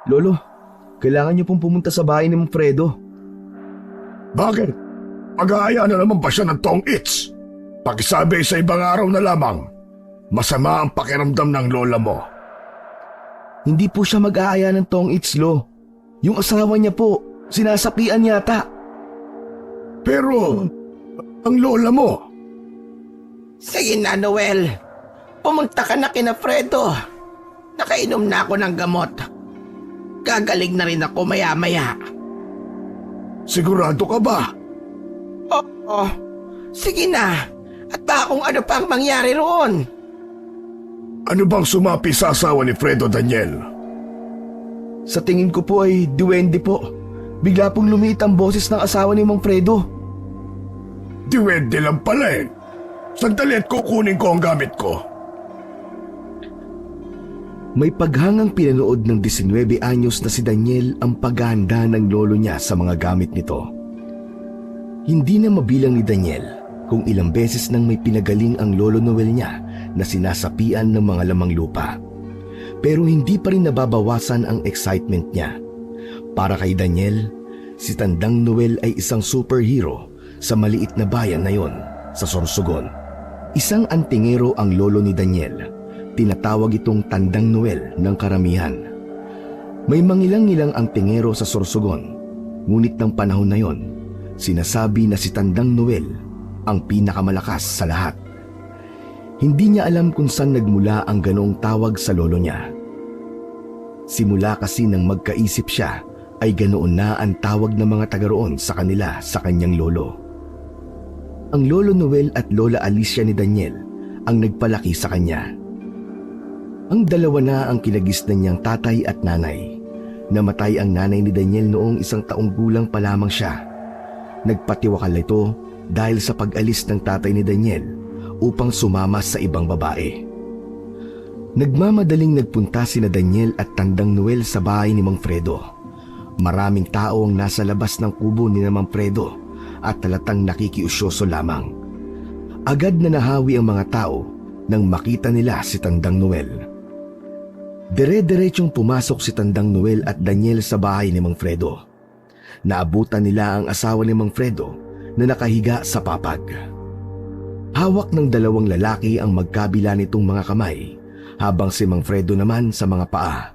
Lolo, kailangan niyo pong pumunta sa bahay ni Mang Fredo. Bakit? Mag-aaya na naman ba siya ng tong its? Pakisabi sa ibang araw na lamang. Masama ang pakiramdam ng lola mo. Hindi po siya mag-aaya ng tong itslo. Yung asawa niya po, sinasapian yata. Pero, ang lola mo, Sige na, Noel. Pumunta ka na kina Fredo. Nakainom na ako ng gamot. Gagaling na rin ako maya-maya. sigurado ka ba? Oo, sige na. At baka kung ano pang mangyari roon. Ano bang sumapi sa asawa ni Fredo, Daniel? Sa tingin ko po ay duwende po. Bigla pong lumiit ang boses ng asawa ni Mang Fredo. Diwende lang pala eh. Sandali at kukunin ko ang gamit ko. May paghangang pinanood ng 19 anyos na si Daniel ang paghahanda ng lolo niya sa mga gamit nito. Hindi na mabilang ni Daniel kung ilang beses nang may pinagaling ang lolo Noel niya na sinasapian ng mga lamang lupa. Pero hindi pa rin nababawasan ang excitement niya. Para kay Daniel, si Tandang Noel ay isang superhero sa maliit na bayan na yon sa Sorsogon. Isang antingero ang lolo ni Daniel. Tinatawag itong Tandang Noel ng karamihan. May mangilang-ilang antingero sa Sorsogon, ngunit ng panahon na yon, sinasabi na si Tandang Noel ang pinakamalakas sa lahat. Hindi niya alam kung saan nagmula ang ganoong tawag sa lolo niya. Simula kasi nang magkaisip siya, ay ganoon na ang tawag ng mga taga roon sa kanila sa kanyang lolo. Ang lolo Noel at lola Alicia ni Daniel ang nagpalaki sa kanya. Ang dalawa na ang kinagisnan niyang tatay at nanay. Namatay ang nanay ni Daniel noong 1 taong gulang pa lamang siya. Nagpatiwakal ito dahil sa pag-alis ng tatay ni Daniel upang sumama sa ibang babae. Nagmamadaling nagpunta sina Daniel at Tandang Noel sa bahay ni Mang Fredo. Maraming tao ang nasa labas ng kubo ni Mang Fredo at talatang nakikiusyoso lamang. Agad na nahawi ang mga tao nang makita nila si Tandang Noel. Dire-diretsong pumasok si Tandang Noel at Daniel sa bahay ni Mang Fredo. Naabutan nila ang asawa ni Mang Fredo na nakahiga sa papag. Hawak ng dalawang lalaki ang magkabila nitong mga kamay, habang si Mang Fredo naman sa mga paa.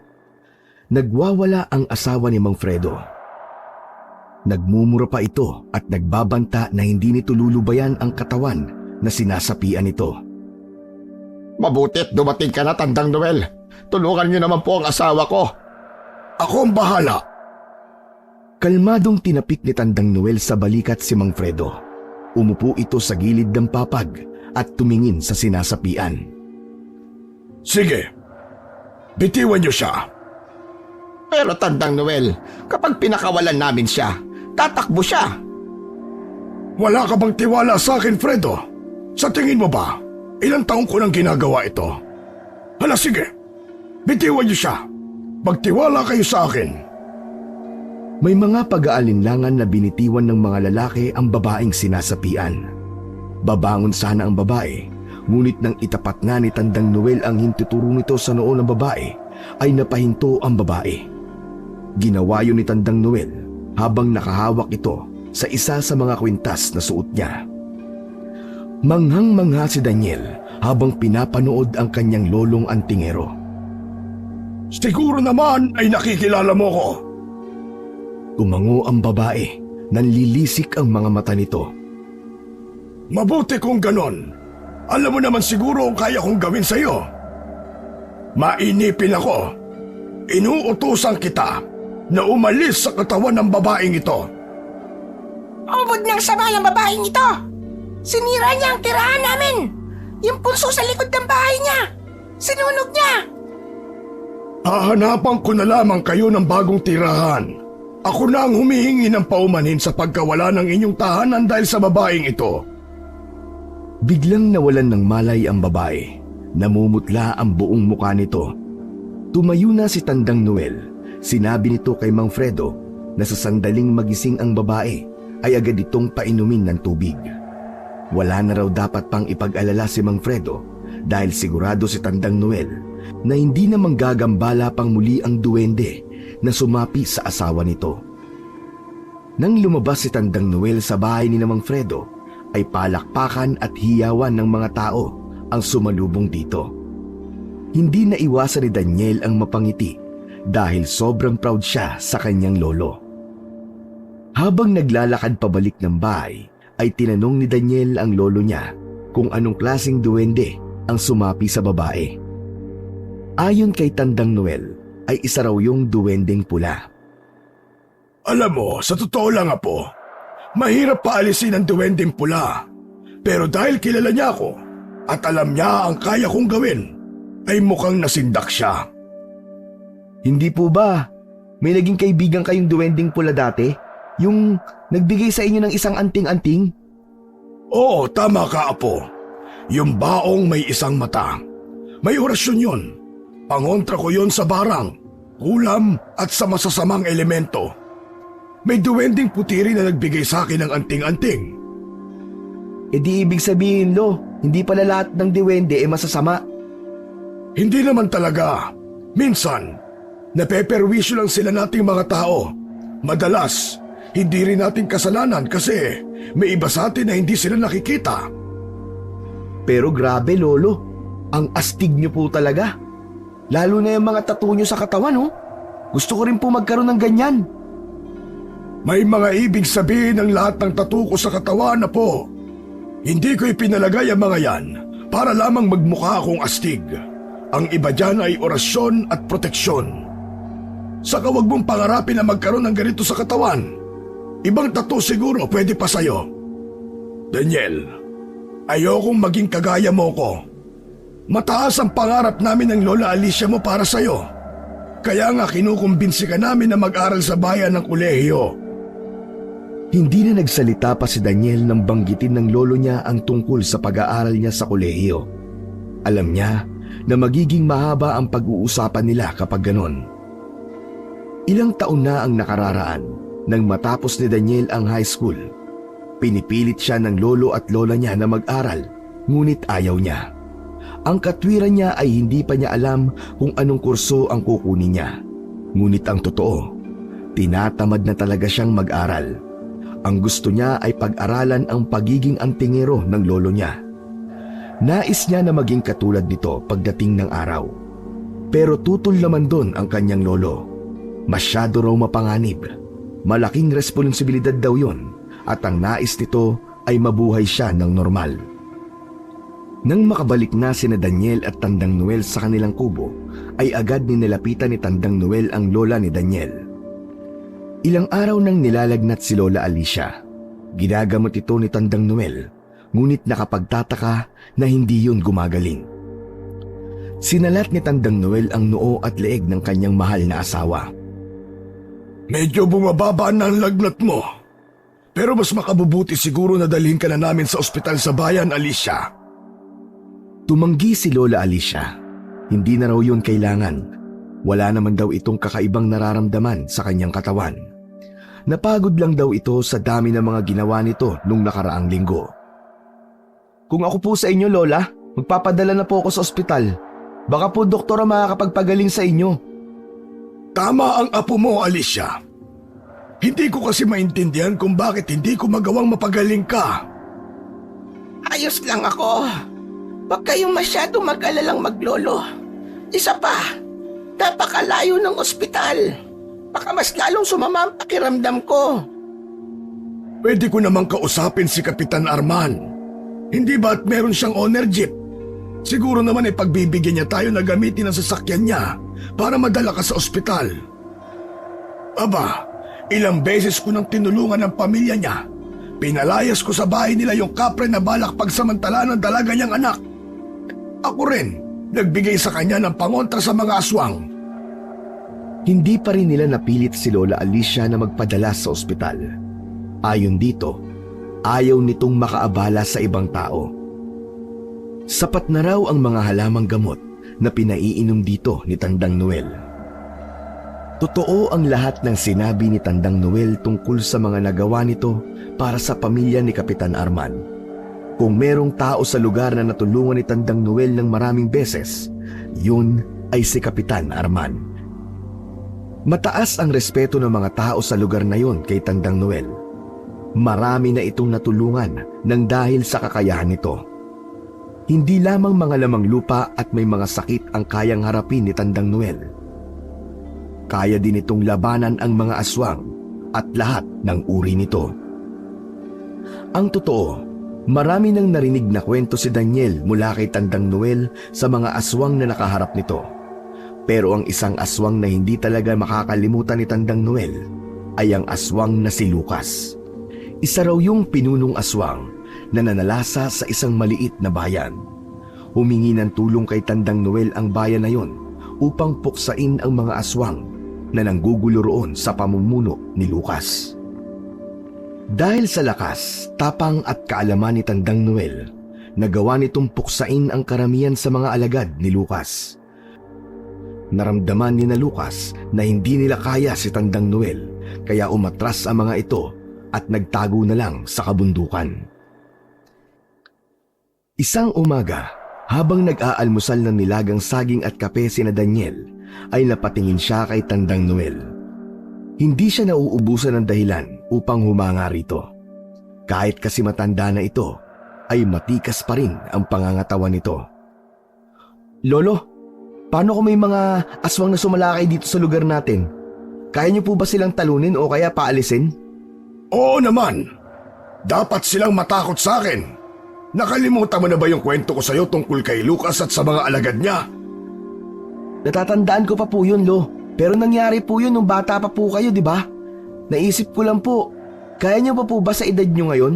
Nagwawala ang asawa ni Mang Fredo. Nagmumura pa ito at nagbabanta na hindi nito lulubayan ang katawan na sinasapian nito. Mabutit dumating ka na, Tandang Noel. Tulungan niyo naman po ang asawa ko. Ako ang bahala. Kalmadong tinapik ni Tandang Noel sa balikat si Mang Fredo. Umupo ito sa gilid ng papag at tumingin sa sinasapian. Sige, bitiwan niyo siya. Pero Tandang Noel, kapag pinakawalan namin siya, tatakbo siya. Wala ka bang tiwala sa akin, Fredo? Sa tingin mo ba, ilang taong ko nang ginagawa ito? Hala sige, bitiwan niyo siya. Magtiwala kayo sa akin. May mga pag-aalinlangan na binitiwan ng mga lalaki ang babaeng sinasapian. Babangon sana ang babae, ngunit nang itapat nga ni Tandang Noel ang hintuturo nito sa noo ng babae, ay napahinto ang babae. Ginawa yun ni Tandang Noel habang nakahawak ito sa isa sa mga kwintas na suot niya. Manghang-mangha si Daniel habang pinapanood ang kanyang lolong antingero. Siguro naman ay nakikilala mo ko. Tumango ang babae, nanlilisik ang mga mata nito. Mabuti kung ganon. Alam mo naman siguro ang kaya kong gawin sa iyo. Mainipin ako. Inuutusan kita na umalis sa katawan ng babaeng ito. Ubod ng sama ng babaeng ito. Sinira niya ang tirahan namin. Yung punso sa likod ng bahay niya. Sinunog niya. Hahanapan ko na lamang kayo ng bagong tirahan. Ako na ang humihingi ng paumanhin sa pagkawala ng inyong tahanan dahil sa babaeng ito. Biglang nawalan ng malay ang babae. Namumutla ang buong mukha nito. Tumayo na si Tandang Noel. Sinabi nito kay Mang Fredo na sa sandaling magising ang babae ay agad itong painumin ng tubig. Wala na raw dapat pang ipag-alala si Mang Fredo dahil sigurado si Tandang Noel na hindi na manggagambala pang muli ang duwende na sumapi sa asawa nito. Nang lumabas si Tandang Noel sa bahay ni Mang Fredo, ay palakpakan at hiyawan ng mga tao ang sumalubong dito. Hindi naiwasan ni Daniel ang mapangiti dahil sobrang proud siya sa kanyang lolo. Habang naglalakad pabalik ng bahay, ay tinanong ni Daniel ang lolo niya kung anong klaseng duwende ang sumapi sa babae. Ayon kay Tandang Noel, ay isa raw yung duwendeng pula. Alam mo, sa totoo lang Apo, mahirap paalisin ang duwendeng pula. Pero dahil kilala niya ako at alam niya ang kaya kong gawin, ay mukhang nasindak siya. Hindi po ba may naging kaibigan kayong duwendeng pula dati? Yung nagbigay sa inyo ng isang anting-anting? Oo, tama ka Apo. Yung baong may isang mata. May orasyon yun. Pangontra ko yun sa barang, kulam at sa masasamang elemento. May duwending puti rin na nagbigay sa akin ng anting-anting. E di ibig sabihin, Lo, hindi pala lahat ng duwende masasama. Hindi naman talaga. Minsan, napeperwisyo lang sila nating mga tao. Madalas, hindi rin nating kasalanan kasi may iba sa atin na hindi sila nakikita. Pero grabe, Lolo. Ang astig niyo po talaga. Lalo na yung mga tattoo niyo sa katawan, oh. Gusto ko rin po magkaroon ng ganyan. May mga ibig sabihin ng lahat ng tattoo ko sa katawan na po. Hindi ko ipinalagay ang mga yan para lamang magmukha akong astig. Ang iba dyan ay orasyon at proteksyon. Saka wag mong pangarapin na magkaroon ng ganito sa katawan. Ibang tattoo siguro pwede pa sa'yo. Daniel, ayokong maging kagaya mo ko. Mataas ang pangarap namin ng Lola Alicia mo para sa'yo. Kaya nga kinukumbinsi ka namin na mag-aral sa bayan ng kolehiyo. Hindi na nagsalita pa si Daniel nang banggitin ng lolo niya ang tungkol sa pag-aaral niya sa kolehiyo. Alam niya na magiging mahaba ang pag-uusapan nila kapag ganon. Ilang taon na ang nakararaan nang matapos ni Daniel ang high school. Pinipilit siya ng lolo at lola niya na mag-aral, ngunit ayaw niya. Ang katwiran niya ay hindi pa niya alam kung anong kurso ang kukunin niya. Ngunit ang totoo, tinatamad na talaga siyang mag-aral. Ang gusto niya ay pag-aralan ang pagiging antingero ng lolo niya. Nais niya na maging katulad nito pagdating ng araw. Pero tutol naman doon ang kanyang lolo. Masyado raw mapanganib. Malaking responsibilidad daw yon at ang nais nito ay mabuhay siya ng normal. Nang makabalik na sina Daniel at Tandang Noel sa kanilang kubo, ay agad nilapitan ni Tandang Noel ang lola ni Daniel. Ilang araw nang nilalagnat si Lola Alicia. Ginagamot ito ni Tandang Noel, ngunit nakapagtataka na hindi yun gumagaling. Sinalat ni Tandang Noel ang noo at leeg ng kanyang mahal na asawa. Medyo bumababa na ang lagnat mo. Pero mas makabubuti siguro na dalhin ka na namin sa ospital sa bayan, Alicia. Tumanggi si Lola Alicia. Hindi na raw yun kailangan. Wala naman daw itong kakaibang nararamdaman sa kanyang katawan. Napagod lang daw ito sa dami ng mga ginawa nito nung nakaraang linggo. Kung ako po sa inyo, Lola, magpapadala na po ako sa ospital. Baka po doktora makakapagpagaling sa inyo. Tama ang apo mo, Alicia. Hindi ko kasi maintindihan kung bakit hindi ko magawang mapagaling ka. Ayos lang ako. Huwag kayong masyado mag-alalang maglolo. Isa pa, napakalayo ng ospital. Baka mas lalong sumama ang pakiramdam ko. Pwede ko namang kausapin si Kapitan Arman. Hindi ba at meron siyang owner jeep? Siguro naman ay pagbibigyan niya tayo na gamitin ang sasakyan niya para madala ka sa ospital. Aba, ilang beses ko nang tinulungan ang pamilya niya. Pinalayas ko sa bahay nila yung kapre na balak pagsamantala ng dalaga niyang anak. Ako rin, nagbigay sa kanya ng pangontra sa mga aswang. Hindi pa rin nila napilit si Lola Alicia na magpadala sa ospital. Ayon dito, ayaw nitong makaabala sa ibang tao. Sapat na raw ang mga halamang gamot na pinaiinom dito ni Tandang Noel. Totoo ang lahat ng sinabi ni Tandang Noel tungkol sa mga nagawa nito para sa pamilya ni Kapitan Arman. Kung merong tao sa lugar na natulungan ni Tandang Noel ng maraming beses, yun ay si Kapitan Arman. Mataas ang respeto ng mga tao sa lugar na yun kay Tandang Noel. Marami na itong natulungan nang dahil sa kakayahan nito. Hindi lamang mga lamang lupa at may mga sakit ang kayang harapin ni Tandang Noel. Kaya din itong labanan ang mga aswang at lahat ng uri nito. Ang totoo, marami nang narinig na kwento si Daniel mula kay Tandang Noel sa mga aswang na nakaharap nito. Pero ang isang aswang na hindi talaga makakalimutan ni Tandang Noel ay ang aswang na si Lucas. Isa raw yung pinunong aswang na nanalasa sa isang maliit na bayan. Humingi ng tulong kay Tandang Noel ang bayan na yon upang puksain ang mga aswang na nanggugulo roon sa pamumuno ni Lucas. Dahil sa lakas, tapang at kaalaman ni Tandang Noel, nagawa nitong puksain ang karamihan sa mga alagad ni Lucas. Naramdaman ni na Lucas na hindi nila kaya si Tandang Noel, kaya umatras ang mga ito at nagtago na lang sa kabundukan. Isang umaga, habang nag-aalmusal ng nilagang saging at kape sina Daniel, ay napatingin siya kay Tandang Noel. Hindi siya nauubusan ng dahilan upang humanga rito. Kahit kasi matanda na ito, ay matikas pa rin ang pangangatawan nito. Lolo, paano kung may mga aswang na sumalakay dito sa lugar natin? Kaya niyo po ba silang talunin o kaya paalisin? Oo naman. Dapat silang matakot sa akin. Nakalimutan mo na ba yung kwento ko sa'yo tungkol kay Lucas at sa mga alagad niya? Natatandaan ko pa po yun, Lo. Pero nangyari po yun nung bata pa po kayo, di ba? Naisip ko lang po, kaya niyo pa po ba sa edad niyo ngayon?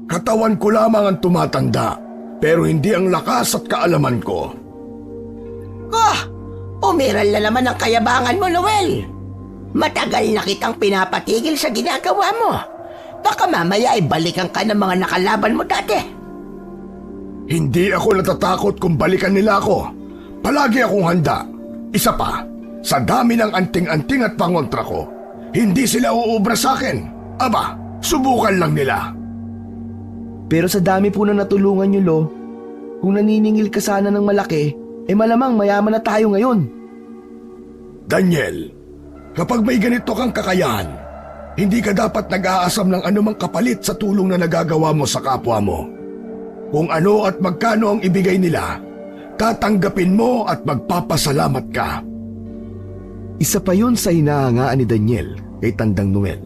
Katawan ko lamang ang tumatanda, pero hindi ang lakas at kaalaman ko. Umiral na naman ang kayabangan mo, Noel. Matagal na kitang pinapatigil sa ginagawa mo. Baka mamaya ay balikan ka ng mga nakalaban mo dati. Hindi ako natatakot kung balikan nila ako. Palagi akong handa. Isa pa, sa dami ng anting-anting at pangontra ko, hindi sila uubra sa akin. Aba, subukan lang nila. Pero sa dami po na natulungan niyo, Lo, kung naniningil ka sana ng malaki, malamang mayaman na tayo ngayon. Daniel, kapag may ganito kang kakayahan, hindi ka dapat nag-aasam ng anumang kapalit sa tulong na nagagawa mo sa kapwa mo. Kung ano at magkano ang ibigay nila, tatanggapin mo at magpapasalamat ka. Isa pa yun sa hinahangaan ni Daniel kay Tandang Noel.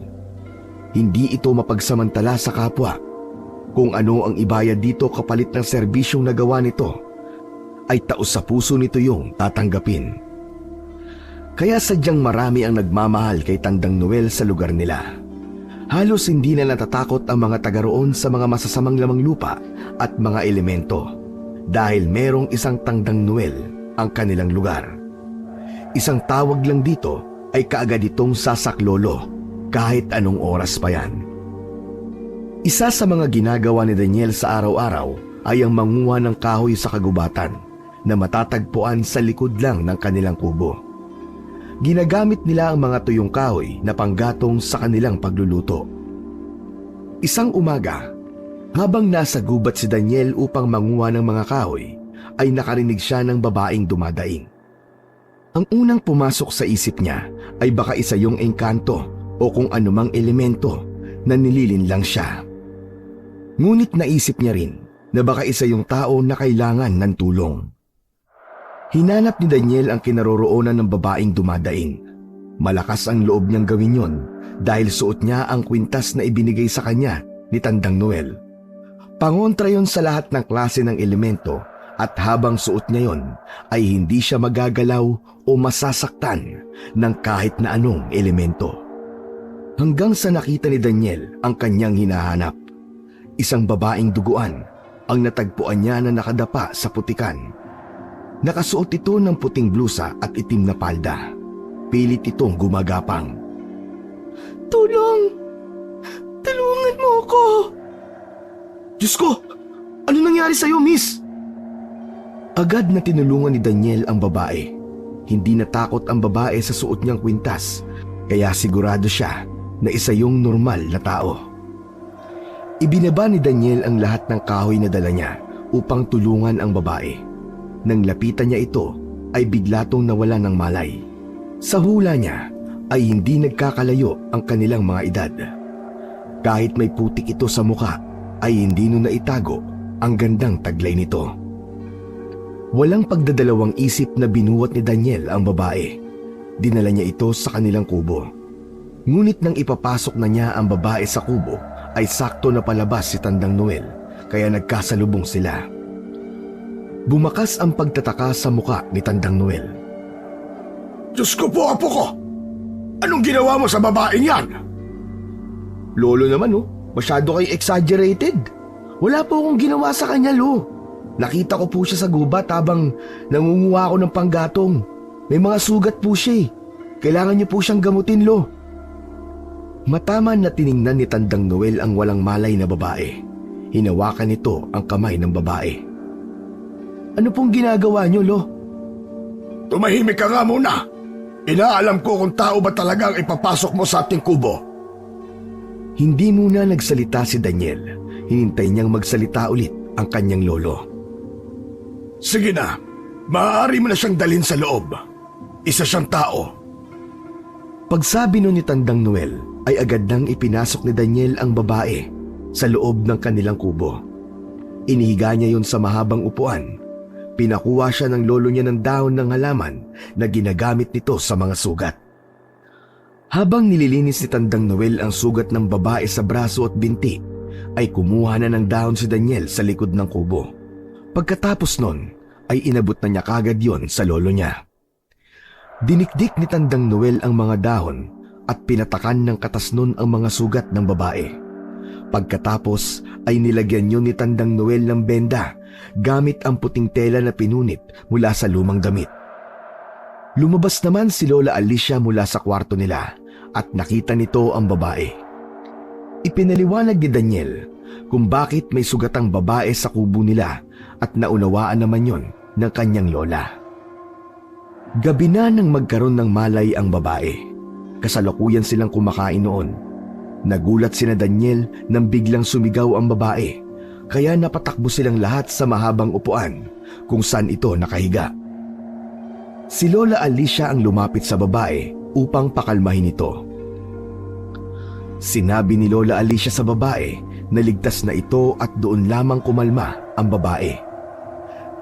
Hindi ito mapagsamantala sa kapwa. Kung ano ang ibayad dito kapalit ng serbisyong nagawa nito, ay taos sa puso nito yung tatanggapin. Kaya sadyang marami ang nagmamahal kay Tandang Noel sa lugar nila. Halos hindi na natatakot ang mga taga roon sa mga masasamang lamang lupa at mga elemento dahil merong isang Tandang Noel ang kanilang lugar. Isang tawag lang dito ay kaagad itong sasaklolo kahit anong oras pa yan. Isa sa mga ginagawa ni Daniel sa araw-araw ay ang manguha ng kahoy sa kagubatan na matatagpuan sa likod lang ng kanilang kubo. Ginagamit nila ang mga tuyong kahoy na panggatong sa kanilang pagluluto. Isang umaga, habang nasa gubat si Daniel upang manguha ng mga kahoy, ay nakarinig siya ng babaeng dumadaing. Ang unang pumasok sa isip niya ay baka isa yung engkanto o kung anumang elemento na nililin lang siya. Ngunit naisip niya rin na baka isa yung tao na kailangan ng tulong. Hinanap ni Daniel ang kinaroroonan ng babaeng dumadaing. Malakas ang loob niyang gawin yon dahil suot niya ang kwintas na ibinigay sa kanya ni Tandang Noel. Pangontra yon sa lahat ng klase ng elemento at habang suot niya yon ay hindi siya magagalaw o masasaktan ng kahit na anong elemento. Hanggang sa nakita ni Daniel ang kanyang hinahanap. Isang babaeng duguan ang natagpuan niya na nakadapa sa putikan. Nakasuot ito ng puting blusa at itim na palda. Pilit itong gumagapang. Tulong! Tulungan mo ako! Diyos ko! Ano nangyari sa'yo, miss? Agad na tinulungan ni Daniel ang babae. Hindi natakot ang babae sa suot niyang kwintas, kaya sigurado siya na isa yung normal na tao. Ibinaba ni Daniel ang lahat ng kahoy na dala niya upang tulungan ang babae. Nang lapitan niya ito, ay biglatong nawala ng malay. Sa hula niya ay hindi nagkakalayo ang kanilang mga edad. Kahit may putik ito sa muka, ay hindi nun naitago ang gandang taglay nito. Walang pagdadalawang isip na binuhat ni Daniel ang babae. Dinala niya ito sa kanilang kubo. Ngunit nang ipapasok na niya ang babae sa kubo, ay sakto na palabas si Tandang Noel, kaya nagkasalubong sila. Bumakas ang pagtataka sa muka ni Tandang Noel. Diyos ko po, apo ko! Anong ginawa mo sa babaeng yan? Lolo naman masyado kayo exaggerated. Wala po akong ginawa sa kanya, Lo. Nakita ko po siya sa gubat habang nangunguha ako ng panggatong. May mga sugat po siya eh. Kailangan niyo po siyang gamutin, Lo. Mataman na tiningnan ni Tandang Noel ang walang malay na babae. Hinawakan nito ang kamay ng babae. Ano pong ginagawa niyo, Lo? Tumahimik ka nga muna. Inaalam ko kung tao ba talaga ang ipapasok mo sa ating kubo. Hindi muna nagsalita si Daniel. Hinintay niyang magsalita ulit ang kanyang lolo. Sige na, maaari mo na siyang dalhin sa loob. Isa siyang tao. Pagsabi nun ni Tandang Noel, ay agad nang ipinasok ni Daniel ang babae sa loob ng kanilang kubo. Inihiga niya yon sa mahabang upuan. Pinakuha siya ng lolo niya ng dahon ng halaman na ginagamit nito sa mga sugat. Habang nililinis ni Tandang Noel ang sugat ng babae sa braso at binti, ay kumuha na ng dahon si Daniel sa likod ng kubo. Pagkatapos nun, ay inabot na niya kagad yon sa lolo niya. Dinikdik ni Tandang Noel ang mga dahon at pinatakan ng katas nun ang mga sugat ng babae. Pagkatapos ay nilagyan yun ni Tandang Noel ng benda gamit ang puting tela na pinunit mula sa lumang damit. Lumabas naman si Lola Alicia mula sa kwarto nila at nakita nito ang babae. Ipinaliwanag ni Daniel kung bakit may sugatang babae sa kubo nila at naunawaan naman yon ng kanyang lola. Gabi na nang magkaroon ng malay ang babae. Kasalukuyan silang kumakain noon. Nagulat sina Daniel nang biglang sumigaw ang babae, kaya napatakbo silang lahat sa mahabang upuan kung saan ito nakahiga. Si Lola Alicia ang lumapit sa babae upang pakalmahin ito. Sinabi ni Lola Alicia sa babae na ligtas na ito at doon lamang kumalma ang babae.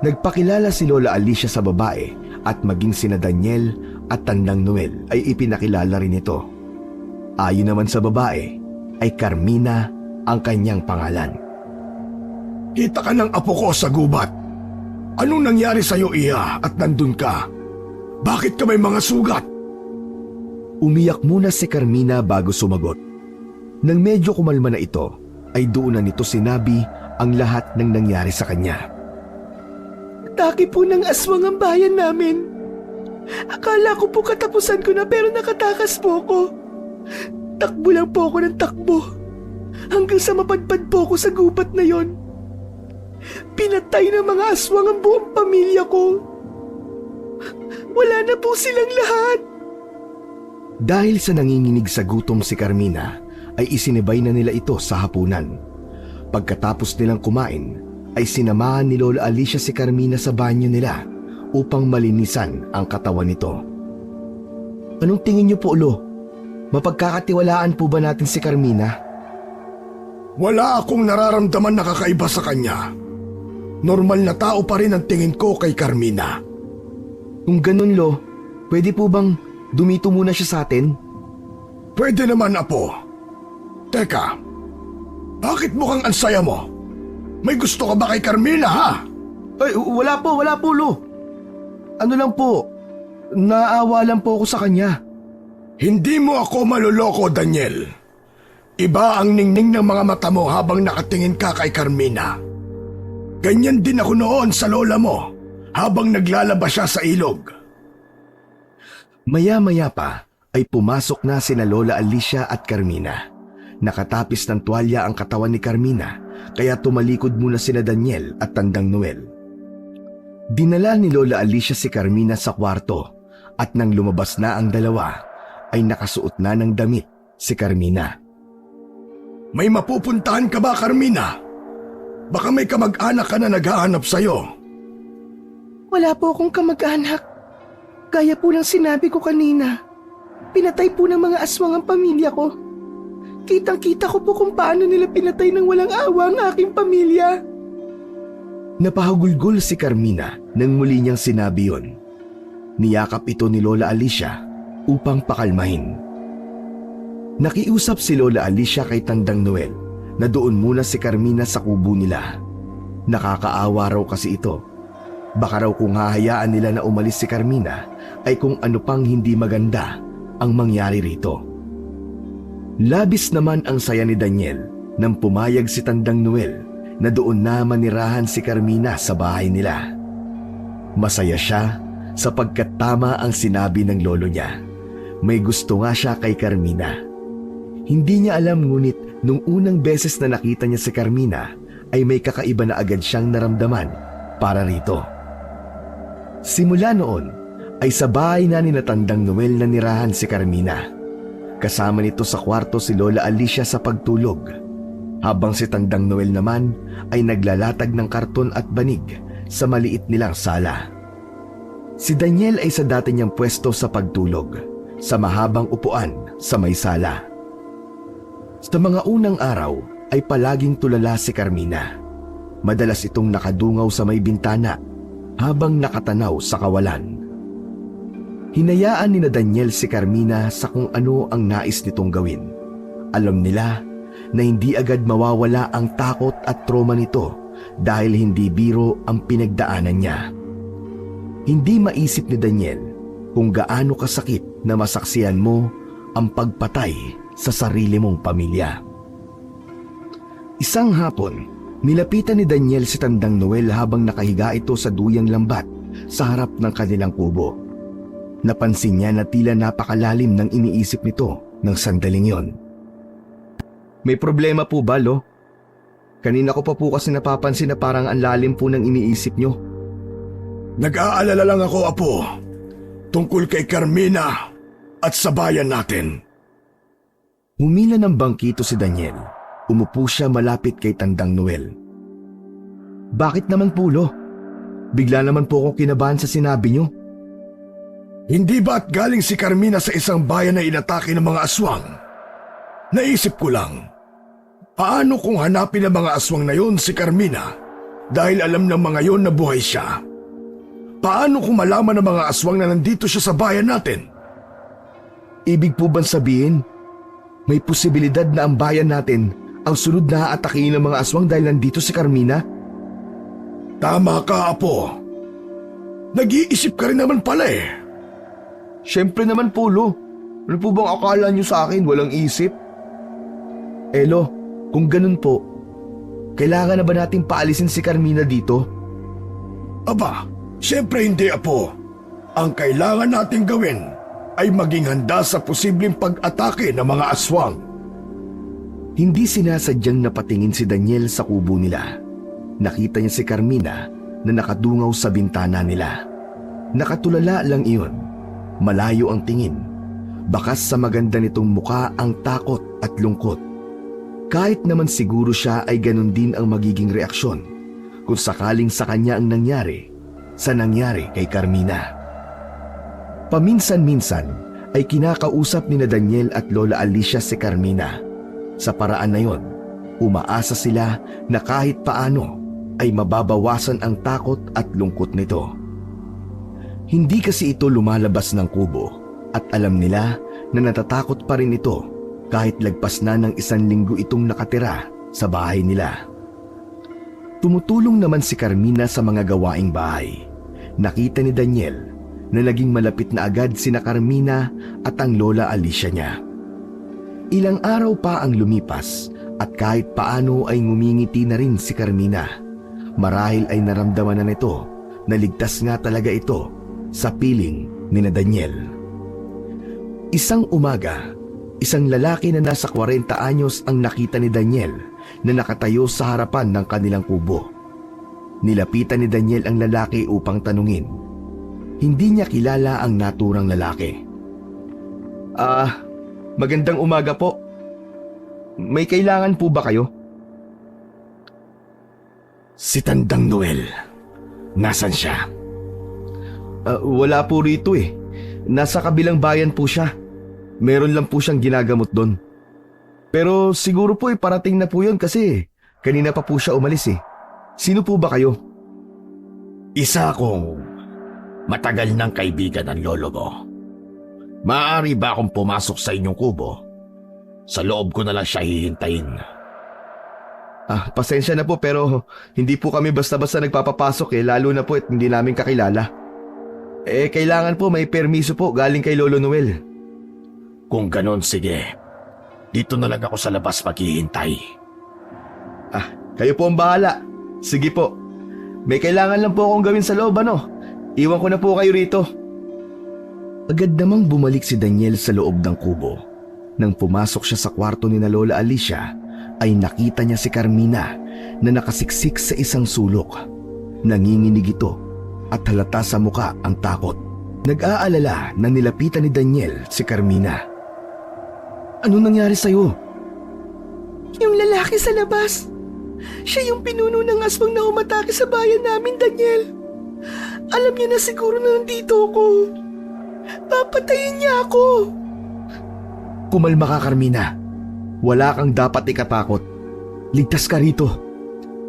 Nagpakilala si Lola Alicia sa babae at maging sina Daniel at Tandang Noel ay ipinakilala rin ito. Ayon naman sa babae ay Carmina ang kanyang pangalan. Kita ka ng apo ko sa gubat. Anong nangyari sa'yo, Iya, at nandun ka? Bakit ka may mga sugat? Umiyak muna si Carmina bago sumagot. Nang medyo kumalma na ito, ay doon na nito sinabi ang lahat ng nangyari sa kanya. Atake po ng aswang ang bayan namin. Akala ko po katapusan ko na pero nakatakas po ko. Takbo lang po ako ng takbo. Hanggang sa mapadpad po ako sa gubat na yon. Pinatay ng mga aswang ang buong pamilya ko. Wala na po silang lahat. Dahil sa nanginginig sa gutom si Carmina, ay isinibay na nila ito sa hapunan. Pagkatapos nilang kumain, ay sinamahan ni Lola Alicia si Carmina sa banyo nila upang malinisan ang katawan nito. Anong tingin niyo po, Lo? Mapagkakatiwalaan po ba natin si Carmina? Wala akong nararamdaman na kakaiba sa kanya. Normal na tao pa rin ang tingin ko kay Carmina. Kung ganun, Lo, pwede po bang dumito muna siya sa atin? Pwede naman, apo. Teka, bakit mukhang ansaya mo? May gusto ka ba kay Carmina, ha? Ay, wala po, Lo. Ano lang po, naawa lang po ako sa kanya. Hindi mo ako maluloko, Daniel. Iba ang ningning ng mga mata mo habang nakatingin ka kay Carmina. Ganyan din ako noon sa lola mo habang naglalaba siya sa ilog. Maya-maya pa ay pumasok na sina Lola Alicia at Carmina. Nakatapis ng tuwalya ang katawan ni Carmina kaya tumalikod muna sina Daniel at Tandang Noel. Dinala ni Lola Alicia si Carmina sa kwarto at nang lumabas na ang dalawa ay nakasuot na ng damit si Carmina. May mapupuntahan ka ba, Carmina? Baka may kamag-anak ka na naghahanap sa'yo. Wala po akong kamag-anak. Gaya po ng sinabi ko kanina. Pinatay po ng mga aswang ang pamilya ko. Kitang-kita ko po kung paano nila pinatay ng walang awa ang aking pamilya. Napahagulgol si Carmina nang muli niyang sinabi yon. Niyakap ito ni Lola Alicia upang pakalmahin. Nakiusap si Lola Alicia kay Tandang Noel na doon muna si Carmina sa kubo nila. Nakakaawa raw kasi ito. Baka raw kung hahayaan nila na umalis si Carmina ay kung ano pang hindi maganda ang mangyari rito. Labis naman ang saya ni Daniel nang pumayag si Tandang Noel na doon na manirahan si Carmina sa bahay nila. Masaya siya sapagkat tama ang sinabi ng lolo niya. May gusto nga siya kay Carmina. Hindi niya alam ngunit nung unang beses na nakita niya si Carmina ay may kakaiba na agad siyang naramdaman para rito. Simula noon ay sa bahay na ni Tandang Noel na nirahan si Carmina. Kasama nito sa kwarto si Lola Alicia sa pagtulog, habang si Tandang Noel naman ay naglalatag ng karton at banig sa maliit nilang sala. Si Daniel ay sa dati niyang pwesto sa pagtulog, sa mahabang upuan sa may sala. Sa mga unang araw ay palaging tulala si Carmina. Madalas itong nakadungaw sa may bintana habang nakatanaw sa kawalan. Hinayaan ni Daniel si Carmina sa kung ano ang nais nitong gawin. Alam nila na hindi agad mawawala ang takot at trauma nito dahil hindi biro ang pinagdaanan niya. Hindi maisip ni Daniel kung gaano kasakit na masaksihan mo ang pagpatay sa sarili mong pamilya. Isang hapon, nilapitan ni Daniel si Tandang Noel habang nakahiga ito sa duyang lambat sa harap ng kanilang kubo. Napansin niya na tila napakalalim ng iniisip nito ng sandaling yon. May problema po ba, Lo? Kanina ko pa po kasi napapansin na parang ang lalim po ng iniisip niyo. Nag-aalala lang ako, Apo, tungkol kay Carmina at sa bayan natin. Humila ng bangkito si Daniel. Umupo siya malapit kay Tandang Noel. Bakit naman po, Lo? Bigla naman po akong kinabahan sa sinabi niyo. Hindi ba't galing si Carmina sa isang bayan na inatake ng mga aswang? Naisip ko lang, paano kung hanapin ng mga aswang na yon si Carmina dahil alam ng mga yon na buhay siya? Paano kung malaman ng mga aswang na nandito siya sa bayan natin? Ibig po bang sabihin, may posibilidad na ang bayan natin ang sunod na aatakihin ng mga aswang dahil nandito si Carmina? Tama ka, Apo. Nag-iisip ka rin naman pala eh. Siyempre naman po, Lo. Ano po bang akala niyo sa akin? Walang isip? Lo, kung ganun po, kailangan na ba nating paalisin si Carmina dito? Aba, siyempre hindi, Apo. Ang kailangan nating gawin ay maging handa sa posibleng pag-atake ng mga aswang. Hindi sinasadyang napatingin si Daniel sa kubo nila. Nakita niya si Carmina na nakadungaw sa bintana nila. Nakatulala lang iyon. Malayo ang tingin. Bakas sa maganda nitong muka ang takot at lungkot. Kahit naman siguro siya ay ganun din ang magiging reaksyon kung sakaling sa kanya ang nangyari sa nangyari kay Carmina. Paminsan-minsan ay kinakausap ni Daniel at Lola Alicia si Carmina. Sa paraan na yon, umaasa sila na kahit paano ay mababawasan ang takot at lungkot nito. Hindi kasi ito lumalabas ng kubo at alam nila na natatakot pa rin ito kahit lagpas na ng 1 linggo itong nakatira sa bahay nila. Tumutulong naman si Carmina sa mga gawaing bahay. Nakita ni Daniel na naging malapit na agad sina Carmina at ang Lola Alicia niya. Ilang araw pa ang lumipas at kahit paano ay ngumingiti na rin si Carmina. Marahil ay naramdaman na nito na ligtas nga talaga ito sa piling ni Daniel. Isang umaga, isang lalaki na nasa 40 anyos ang nakita ni Daniel na nakatayo sa harapan ng kanilang kubo. Nilapitan ni Daniel ang lalaki upang tanungin. Hindi niya kilala ang naturang lalaki. Magandang umaga po. May kailangan po ba kayo? Si Tandang Noel, nasan siya? Wala po rito eh. Nasa kabilang bayan po siya. Meron lang po siyang ginagamot doon. Pero siguro po parating na po yun kasi kanina pa po siya umalis eh. Sino po ba kayo? Isa akong matagal ng kaibigan ng lolo mo. Maaari ba akong pumasok sa inyong kubo? Sa loob ko na lang siya hihintayin. Pasensya na po pero hindi po kami basta-basta nagpapapasok lalo na po at hindi namin kakilala. Kailangan po may permiso po galing kay Lolo Noel. Kung ganon, sige. Dito na lang ako sa labas maghihintay. Kayo po ang bahala. Sige po. May kailangan lang po akong gawin sa loob Iwan ko na po kayo rito. Agad namang bumalik si Daniel sa loob ng kubo. Nang pumasok siya sa kwarto ni na Lola Alicia, ay nakita niya si Carmina na nakasiksik sa isang sulok. Nanginginig ito at halata sa muka ang takot. Nag-aalala na nilapitan ni Daniel si Carmina. Ano nangyari sa'yo? Yung lalaki sa labas. Siya yung pinuno ng aswang na umatake sa bayan namin, Daniel. Alam niya na siguro na nandito ako. Papatayin niya ako. Kumalma ka, Carmina. Wala kang dapat ikatakot. Ligtas ka rito.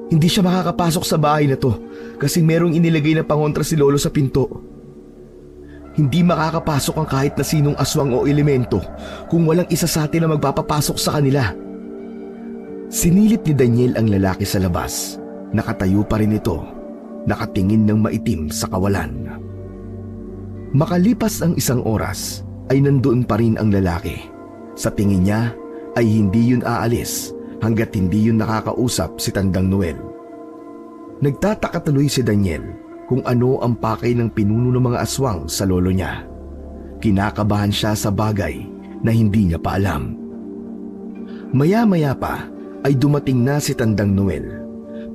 Hindi siya makakapasok sa bahay na to kasi merong inilagay na pangontra si Lolo sa pinto. Hindi makakapasok ang kahit na sinong aswang o elemento kung walang isa sa atin na magpapapasok sa kanila. Sinilip ni Daniel ang lalaki sa labas. Nakatayo pa rin ito, nakatingin ng maitim sa kawalan. Makalipas ang isang oras ay nandoon pa rin ang lalaki. Sa tingin niya ay hindi yun aalis hanggat hindi yun nakakausap si Tandang Noel. Nagtataka tuloy si Daniel kung ano ang pakay ng pinuno ng mga aswang sa lolo niya. Kinakabahan siya sa bagay na hindi niya pa alam. Maya-maya pa ay dumating na si Tandang Noel.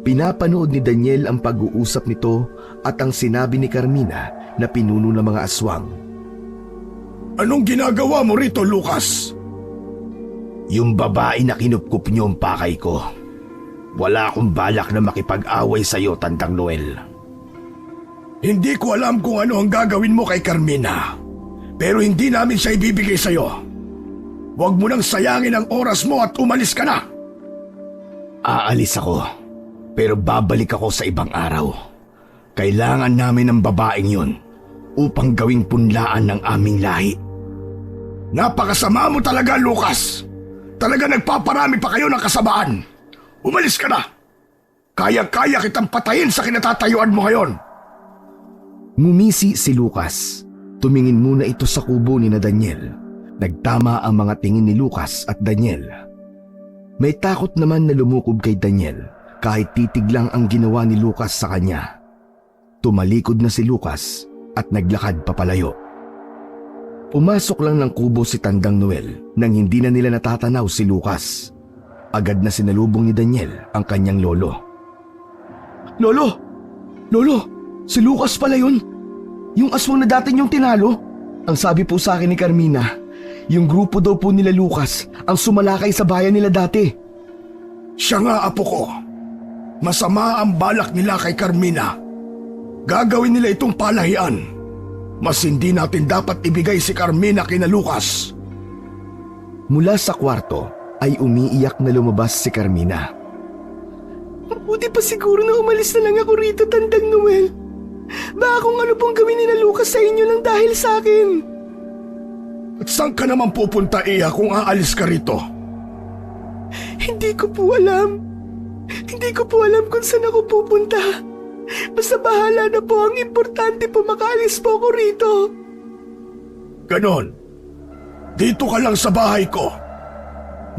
Pinapanood ni Daniel ang pag-uusap nito at ang sinabi ni Carmina na pinuno ng mga aswang. Anong ginagawa mo rito, Lucas? Yung babae na kinupkup niyo ang pakay ko. Wala akong balak na makipag-away sa iyo, Tandang Noel. Hindi ko alam kung ano ang gagawin mo kay Carmina. Pero hindi namin siya ibibigay sa iyo. Huwag mo nang sayangin ang oras mo at umalis ka na. Aalis ako, pero babalik ako sa ibang araw. Kailangan namin ng babaeng yun upang gawing punlaan ng aming lahi. Napakasama mo talaga, Lucas. Talaga nagpaparami pa kayo ng kasamaan. Umalis ka na. Kaya-kaya kitang patayin sa kinatatayuan mo ngayon. Ngumisi si Lucas. Tumingin muna ito sa kubo ni na Daniel. Nagtama ang mga tingin ni Lucas at Daniel. May takot naman na lumukob kay Daniel kahit titig lang ang ginawa ni Lucas sa kanya. Tumalikod na si Lucas at naglakad papalayo. Pumasok lang ng kubo si Tandang Noel nang hindi na nila natatanaw si Lucas. Agad na sinalubong ni Daniel ang kanyang lolo. Lolo! Lolo! Si Lucas pala yun! Yung aswang na dati niyong tinalo? Ang sabi po sa akin ni Carmina, yung grupo daw po nila Lucas ang sumalakay sa bayan nila dati. Siya nga, apo ko. Masama ang balak nila kay Carmina. Gagawin nila itong palahian. Mas hindi natin dapat ibigay si Carmina kina Lucas. Mula sa kwarto ay umiiyak na lumabas si Carmina. Mabuti pa siguro na umalis na lang ako rito, Tandang Noel. Baka kung ano pong gawin ni na Lucas sa inyo lang dahil sa akin. At saan ka naman pupunta, Iya, kung aalis ka rito? Hindi ko po alam. Hindi ko po alam kung saan ako pupunta. Basta bahala na po, ang importante po makaalis po ako rito. Ganon. Dito ka lang sa bahay ko.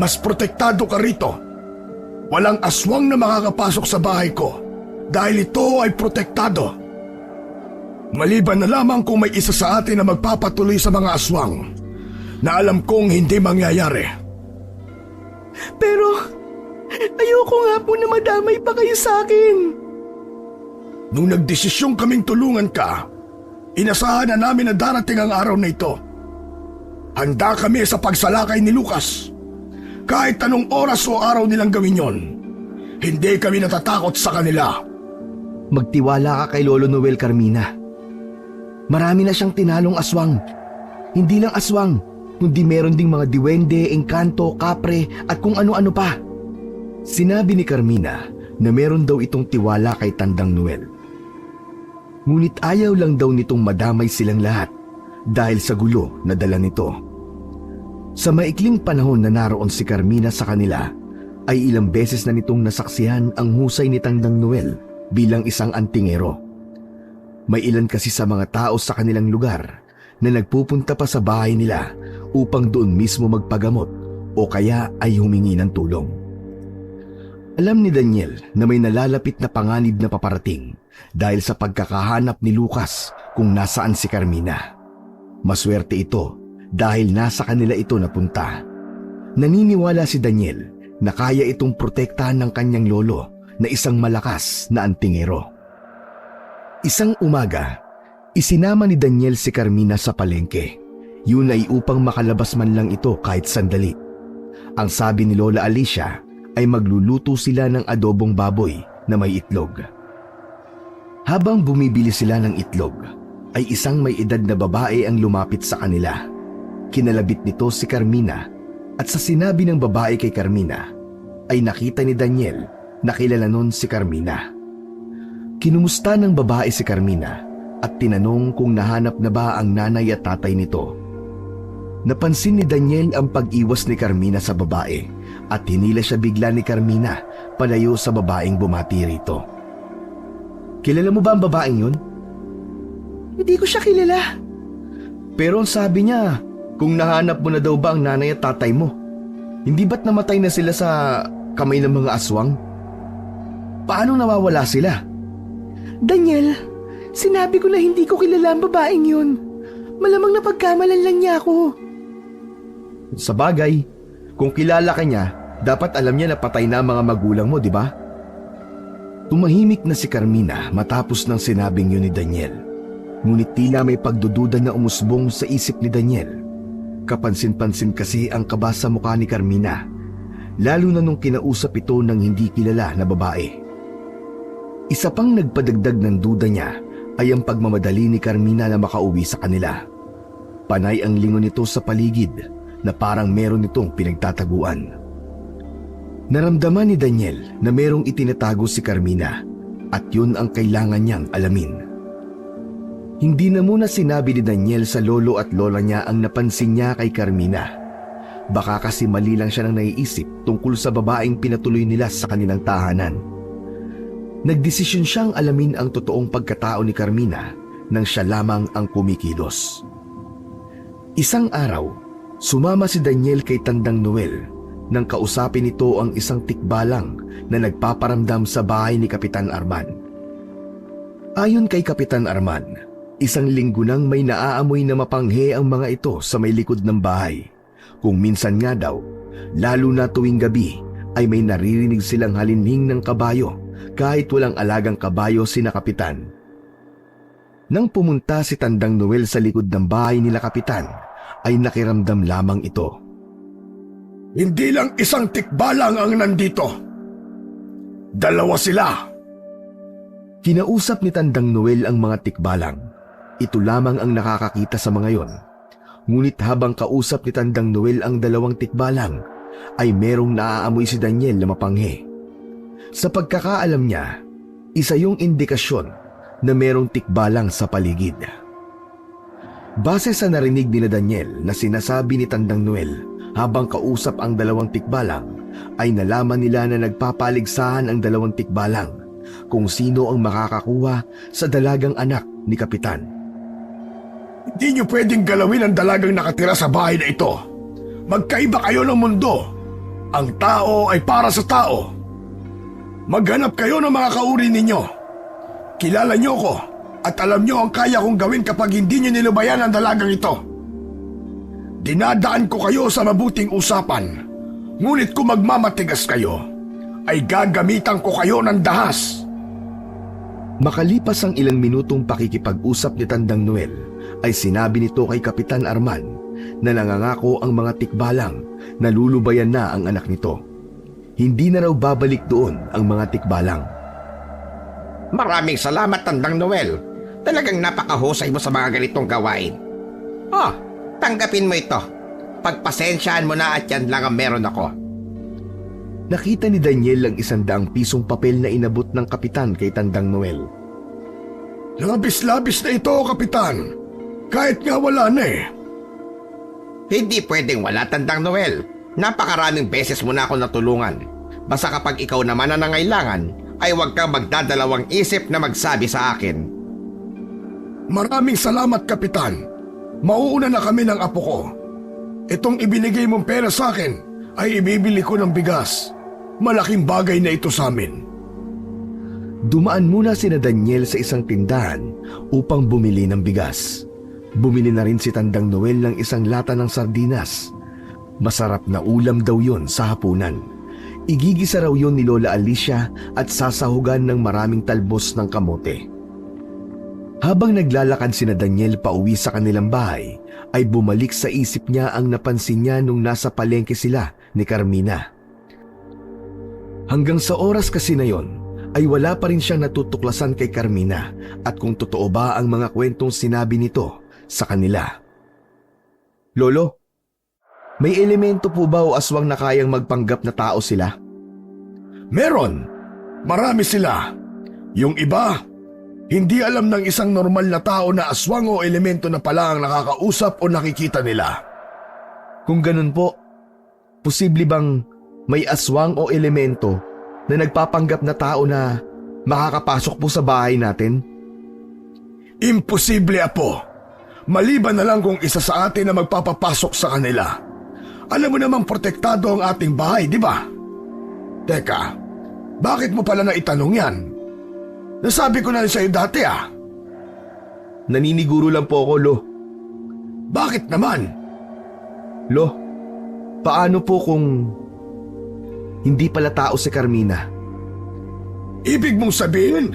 Mas protektado ka rito. Walang aswang na makakapasok sa bahay ko dahil ito ay protektado. Maliban na lamang kung may isa sa atin na magpapatuloy sa mga aswang na alam kong hindi mangyayari. Pero ayoko nga po na madamay pa kayo sa akin. Nung nagdesisyong kaming tulungan ka, inasahan na namin na darating ang araw na ito. Handa kami sa pagsalakay ni Lucas. Kahit anong oras o araw nilang gawin yon, hindi kami natatakot sa kanila. Magtiwala ka kay Lolo Noel, Carmina. Marami na siyang tinalong aswang. Hindi lang aswang, kundi meron ding mga diwende, engkanto, kapre at kung ano-ano pa. Sinabi ni Carmina na meron daw itong tiwala kay Tandang Noel. Ngunit ayaw lang daw nitong madamay silang lahat dahil sa gulo na dala nito. Sa maikling panahon na naroon si Carmina sa kanila, ay ilang beses na nitong nasaksihan ang husay ni Tandang Noel bilang isang antingero. May ilan kasi sa mga tao sa kanilang lugar na nagpupunta pa sa bahay nila upang doon mismo magpagamot o kaya ay humingi ng tulong. Alam ni Daniel na may nalalapit na panganib na paparating dahil sa pagkakahanap ni Lucas kung nasaan si Carmina. Maswerte ito dahil nasa kanila ito napunta. Naniniwala si Daniel na kaya itong protektahan ng kanyang lolo na isang malakas na antingero. Isang umaga, isinama ni Daniel si Carmina sa palengke. Yun ay upang makalabas man lang ito kahit sandali. Ang sabi ni Lola Alicia ay magluluto sila ng adobong baboy na may itlog. Habang bumibili sila ng itlog, ay isang may edad na babae ang lumapit sa kanila. Kinalabit nito si Carmina at sa sinabi ng babae kay Carmina, ay nakita ni Daniel na kilala nun si Carmina. Kinumusta ng babae si Carmina at tinanong kung nahanap na ba ang nanay at tatay nito. Napansin ni Daniel ang pag-iwas ni Carmina sa babae at hinila siya bigla ni Carmina palayo sa babaeng bumati rito. Kilala mo ba ang babaeng yun? Hindi ko siya kilala. Pero ang sabi niya, kung nahanap mo na daw ba ang nanay at tatay mo, hindi ba't namatay na sila sa kamay ng mga aswang? Paano nawawala sila? Daniel, sinabi ko na hindi ko kilala ang babaeng yun. Malamang napagkamalan lang niya ako. Sa bagay, kung kilala ka niya, dapat alam niya na patay na ang mga magulang mo, di ba? Tumahimik na si Carmina matapos ng sinabing yun ni Daniel. Ngunit tila may pagdududa na umusbong sa isip ni Daniel. Kapansin-pansin kasi ang kaba sa mukha ni Carmina, lalo na nung kinausap ito ng hindi kilala na babae. Isa pang nagpadagdag ng duda niya ay ang pagmamadali ni Carmina na makauwi sa kanila. Panay ang lingon nito sa paligid na parang meron itong pinagtataguan. Naramdaman ni Daniel na merong itinatago si Carmina at yun ang kailangan niyang alamin. Hindi na muna sinabi ni Daniel sa lolo at lola niya ang napansin niya kay Carmina. Baka kasi mali lang siya nang naiisip tungkol sa babaeng pinatuloy nila sa kanilang tahanan. Nagdesisyon siyang alamin ang totoong pagkatao ni Carmina nang siya lamang ang kumikilos. Isang araw, sumama si Daniel kay Tandang Noel nang kausapin ito ang isang tikbalang na nagpaparamdam sa bahay ni Kapitan Arman. Ayon kay Kapitan Arman, isang linggo nang may naaamoy na mapanghe ang mga ito sa may likod ng bahay. Kung minsan nga daw, lalo na tuwing gabi, ay may naririnig silang halinhing ng kabayo kahit walang alagang kabayo sina Kapitan. Nang pumunta si Tandang Noel sa likod ng bahay nila Kapitan, ay nakiramdam lamang ito. Hindi lang isang tikbalang ang nandito. Dalawa sila. Kinausap ni Tandang Noel ang mga tikbalang. Ito lamang ang nakakakita sa mga yon. Ngunit habang kausap ni Tandang Noel ang dalawang tikbalang, ay merong naaamoy si Daniel na mapanghe. Sa pagkakaalam niya, isa yung indikasyon na merong tikbalang sa paligid. Base sa narinig ni Daniel na sinasabi ni Tandang Noel habang kausap ang dalawang tikbalang, ay nalaman nila na nagpapaligsahan ang dalawang tikbalang kung sino ang makakakuha sa dalagang anak ni Kapitan. Hindi niyo pwedeng galawin ang dalagang nakatira sa bahay na ito. Magkaiba kayo ng mundo. Ang tao ay para sa tao. Maghanap kayo ng mga kauri ninyo. Kilala niyo ko at alam niyo ang kaya kong gawin kapag hindi niyo nilubayan ang dalagang ito. Dinadaan ko kayo sa mabuting usapan. Ngunit kung magmamatigas kayo, ay gagamitan ko kayo ng dahas. Makalipas ang ilang minutong pakikipag-usap ni Tandang Noel, ay sinabi nito kay Kapitan Arman na nangangako ang mga tikbalang Nalulubayan na ang anak nito. Hindi na raw babalik doon ang mga tikbalang. Maraming salamat, Tandang Noel. Talagang napakahusay mo sa mga ganitong gawain. Oh, tanggapin mo ito. Pagpasensyaan mo na at yan lang ang meron ako. Nakita ni Daniel ang 100 pisong papel na inabot ng kapitan kay Tandang Noel. Labis-labis na ito, Kapitan. Kahit nga wala na eh. Hindi pwedeng wala, Tandang Noel. Napakaraming beses mo na ako natulungan. Basta kapag ikaw naman ang nangailangan, ay huwag kang magdadalawang isip na magsabi sa akin. Maraming salamat, Kapitan. Mauuna na kami ng apo ko. Itong ibinigay mong pera sa akin ay ibibili ko ng bigas. Malaking bagay na ito sa amin. Dumaan muna sina Daniel sa isang tindahan upang bumili ng bigas. Bumili na rin si Tandang Noel ng isang lata ng sardinas. Masarap na ulam daw yon sa hapunan. Igigisa raw yon ni Lola Alicia at sasahugan ng maraming talbos ng kamote. Habang naglalakad sina Daniel pauwi sa kanilang bahay, ay bumalik sa isip niya ang napansin niya nung nasa palengke sila ni Carmina. Hanggang sa oras kasi na yon, ay wala pa rin siyang natutuklasan kay Carmina at kung totoo ba ang mga kwentong sinabi nito sa kanila. Lolo, may elemento po ba o aswang na kayang magpanggap na tao sila? Meron. Marami sila. Yung iba, hindi alam ng isang normal na tao na aswang o elemento na pala ang nakakausap o nakikita nila. Kung ganun po, posible bang may aswang o elemento na nagpapanggap na tao na makakapasok po sa bahay natin? Imposible, Apo. Maliban na lang kung isa sa atin na magpapapasok sa kanila. Alam mo namang protektado ang ating bahay, di ba? Teka, bakit mo pala naitanong yan? Nasabi ko na rin sa'yo dati ah. Naniniguro lang po ako, Lo. Bakit naman? Lo, paano po kung hindi pala tao si Carmina? Ibig mong sabihin,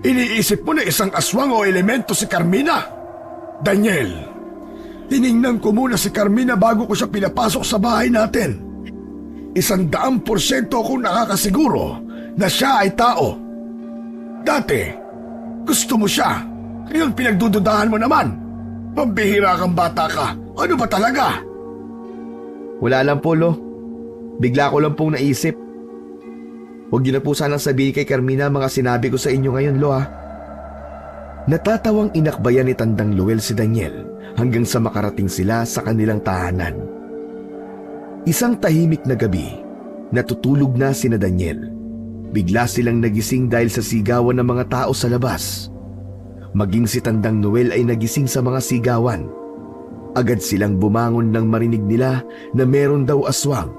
iniisip mo na isang aswang o elemento si Carmina? Daniel, tiningnan ko muna si Carmina bago ko siya pinapasok sa bahay natin. 100% akong nakakasiguro na siya ay tao. Dati, gusto mo siya. Ngayon pinagdududahan mo naman. Pambihira kang bata ka. Ano ba talaga? Wala lang po, Lo. Bigla ko lang pong naisip. Huwag niyo na po sanang sabihin kay Carmina mga sinabi ko sa inyo ngayon, Lo, ha? Natatawang inakbayan ni Tandang Noel si Daniel hanggang sa makarating sila sa kanilang tahanan. Isang tahimik na gabi, natutulog na sina Daniel. Bigla silang nagising dahil sa sigawan ng mga tao sa labas. Maging si Tandang Noel ay nagising sa mga sigawan. Agad silang bumangon nang marinig nila na meron daw aswang.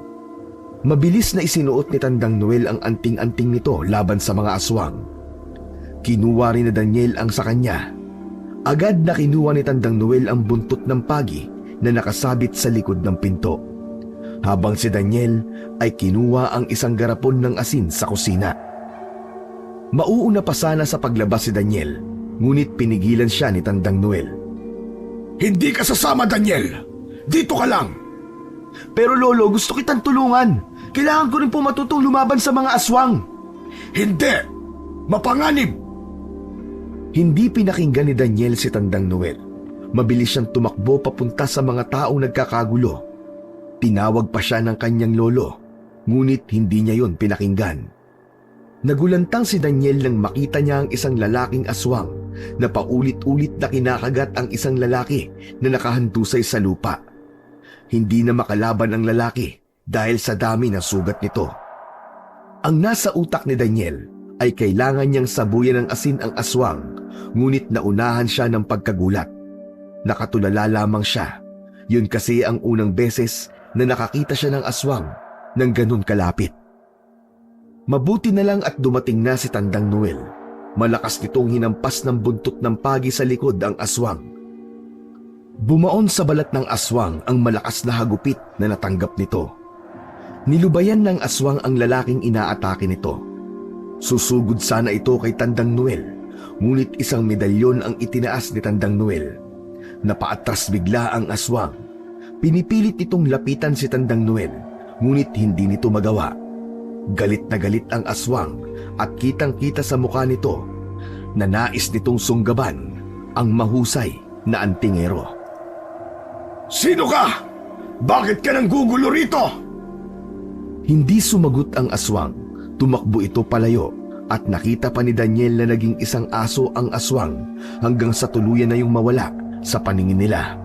Mabilis na isinuot ni Tandang Noel ang anting-anting nito laban sa mga aswang. Kinuha rin na Daniel ang sa kanya. Agad na kinuha ni Tandang Noel ang buntot ng pagi na nakasabit sa likod ng pinto. Habang si Daniel ay kinuha ang isang garapon ng asin sa kusina. Mauuna pa sana sa paglabas si Daniel, ngunit pinigilan siya ni Tandang Noel. Hindi ka sasama, Daniel. Dito ka lang. Pero Lolo, gusto kitang tulungan. Kailangan ko rin po matutong lumaban sa mga aswang. Hindi. Mapanganib. Hindi pinakinggan ni Daniel si Tandang Noel. Mabilis siyang tumakbo papunta sa mga taong nagkakagulo. Tinawag pa siya ng kanyang lolo, ngunit hindi niya yon pinakinggan. Nagulantang si Daniel nang makita niya ang isang lalaking aswang na paulit-ulit na kinakagat ang isang lalaki na nakahantusay sa lupa. Hindi na makalaban ang lalaki dahil sa dami ng sugat nito. Ang nasa utak ni Daniel ay kailangan niyang sabuyan ng asin ang aswang, ngunit naunahan siya ng pagkagulat. Nakatulala lamang siya. Yun kasi ang unang beses na nakakita siya ng aswang ng ganun kalapit. Mabuti na lang at dumating na si Tandang Noel. Malakas nitong hinampas ng buntot ng pagi sa likod ang aswang. Bumaon sa balat ng aswang ang malakas na hagupit na natanggap nito. Nilubayan ng aswang ang lalaking inaatake nito. Susugod sana ito kay Tandang Noel, ngunit isang medalyon ang itinaas ni Tandang Noel. Napaatras bigla ang aswang. Pinipilit itong lapitan si Tandang Noel, ngunit hindi nito magawa. Galit na galit ang aswang at kitang-kita sa mukha nito na nais nitong sunggaban ang mahusay na antingero. Sino ka? Bakit ka nang gugulo rito? Hindi sumagot ang aswang. Tumakbo ito palayo at nakita pa ni Daniel na naging isang aso ang aswang hanggang sa tuluyan na yung mawala sa paningin nila.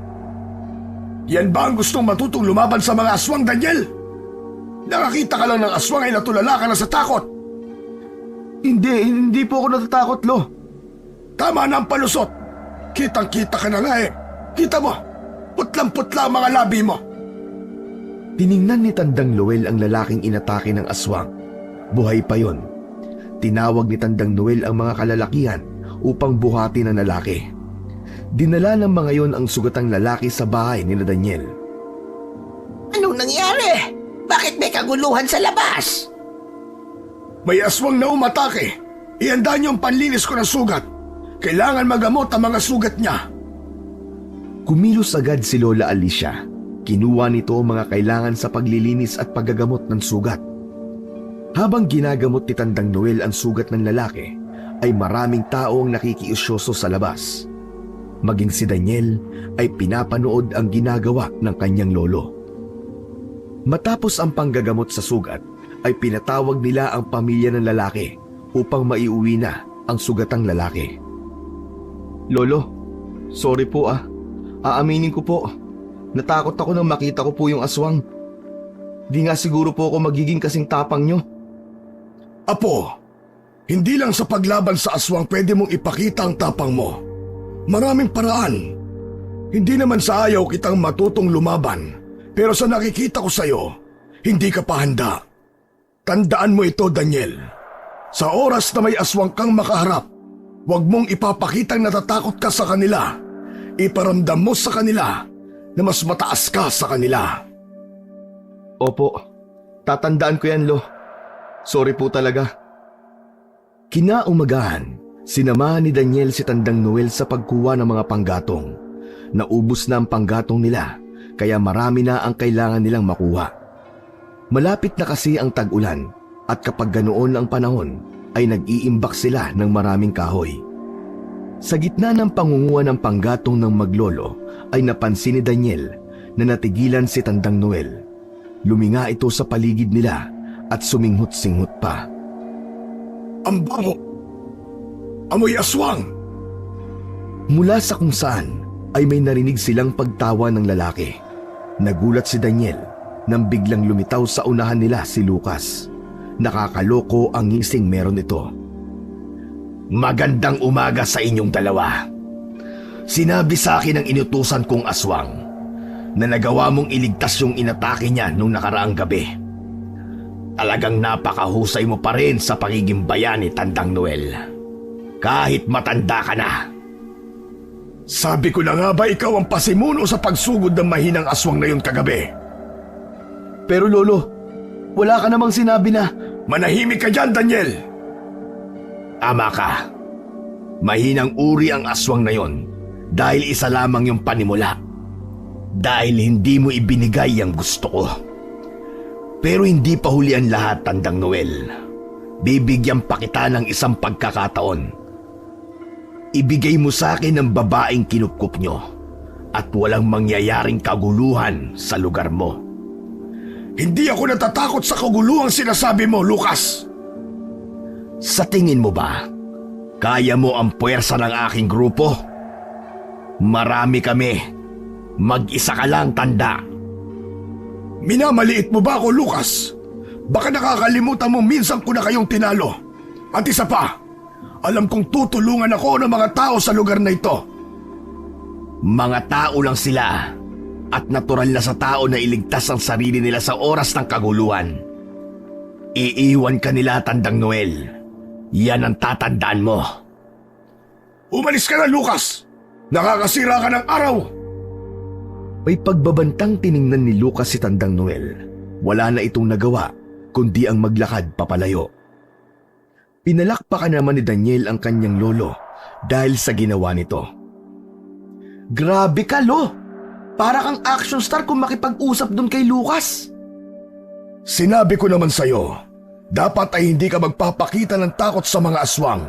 Yan ba ang gustong matutong lumaban sa mga aswang, Daniel? Nakakita ka lang ng aswang ay natulala ka na sa takot. Hindi po ako natatakot, Lo. Tama na ang palusot. Kitang-kita ka na nga eh. Kita mo, putlang-putla ang mga labi mo. Tiningnan ni Tandang Noel ang lalaking inatake ng aswang. Buhay pa yon. Tinawag ni Tandang Noel ang mga kalalakihan upang buhati ng lalaki. Dinala ng mga yon ang sugatang lalaki sa bahay ni Daniel. Anong nangyari? Bakit may kaguluhan sa labas? May aswang na umatake. Ihanda niyo ang panlinis ko ng sugat. Kailangan magamot ang mga sugat niya. Kumilos agad si Lola Alicia. Kinuha nito ang mga kailangan sa paglilinis at paggagamot ng sugat. Habang ginagamot ni Tandang Noel ang sugat ng lalaki, ay maraming tao ang nakikiusyoso sa labas. Maging si Daniel ay pinapanood ang ginagawa ng kanyang lolo. Matapos ang panggagamot sa sugat, ay pinatawag nila ang pamilya ng lalaki upang maiuwi na ang sugatang lalaki. Lolo, sorry po Aaminin ko po. Natakot ako nang makita ko po yung aswang. Di nga siguro po ako magiging kasing tapang nyo. Apo, hindi lang sa paglaban sa aswang pwede mong ipakita ang tapang mo. Maraming paraan. Hindi naman sa ayaw kitang matutong lumaban, pero sa nakikita ko sa'yo, hindi ka pa handa. Tandaan mo ito, Daniel. Sa oras na may aswang kang makaharap, huwag mong ipapakitang natatakot ka sa kanila. Iparamdam mo sa kanila na mas mataas ka sa kanila. Opo, tatandaan ko yan, Lo. Sorry po talaga. Kinaumagahan, sinamahan ni Daniel si Tandang Noel sa pagkuha ng mga panggatong. Naubos na ang panggatong nila, kaya marami na ang kailangan nilang makuha. Malapit na kasi ang tag-ulan at kapag ganoon ang panahon, ay nag-iimbak sila ng maraming kahoy. Sa gitna ng pangunguha ng panggatong ng maglolo, ay napansin ni Daniel na natigilan si Tandang Noel. Luminga ito sa paligid nila at suminghot-singhot pa. Ang baho! Amoy aswang! Mula sa kung saan ay may narinig silang pagtawa ng lalaki. Nagulat si Daniel nang biglang lumitaw sa unahan nila si Lucas. Nakakaloko ang ngising meron ito. Magandang umaga sa inyong dalawa. Sinabi sa akin ng inutusan kong aswang na nagawa mong iligtas yung inatake niya nung nakaraang gabi. Talagang napakahusay mo pa rin sa pagiging bayani, Tandang Noel. Kahit matanda ka na. Sabi ko na nga ba ikaw ang pasimuno sa pagsugod ng mahinang aswang na yun kagabi? Pero Lolo, wala ka namang sinabi na... Manahimik ka dyan, Daniel! Ama ka. Mahinang uri ang aswang na yon dahil isa lamang yung panimula. Dahil hindi mo ibinigay ang gusto ko. Pero hindi pa huli ang lahat, Tandang Noel. Bibigyan pa kita ng isang pagkakataon. Ibigay mo sa akin ang babaeng kinupkup nyo at walang mangyayaring kaguluhan sa lugar mo. Hindi ako natatakot sa kaguluhang sinasabi mo, Lucas. Sa tingin mo ba, kaya mo ang puwersa ng aking grupo? Marami kami. Mag-isa ka lang, tanda. Minamaliit mo ba ako, Lucas? Baka nakakalimutan mo minsan ko na kayong tinalo. At isa pa, alam kong tutulungan ako ng mga tao sa lugar na ito. Mga tao lang sila. At natural na sa tao na iligtas ang sarili nila sa oras ng kaguluhan. Iiwan ka nila, Tandang Noel. Yan ang tatandaan mo. Umalis ka na, Lucas! Nakakasira ka ng araw! May pagbabantang tiningnan ni Lucas si Tandang Noel. Wala na itong nagawa, kundi ang maglakad papalayo. Pinalakpakan naman ni Daniel ang kanyang lolo dahil sa ginawa nito. Grabe ka, Lo! Para kang action star kung makipag-usap doon kay Lucas. Sinabi ko naman sa'yo, dapat ay hindi ka magpapakita ng takot sa mga aswang.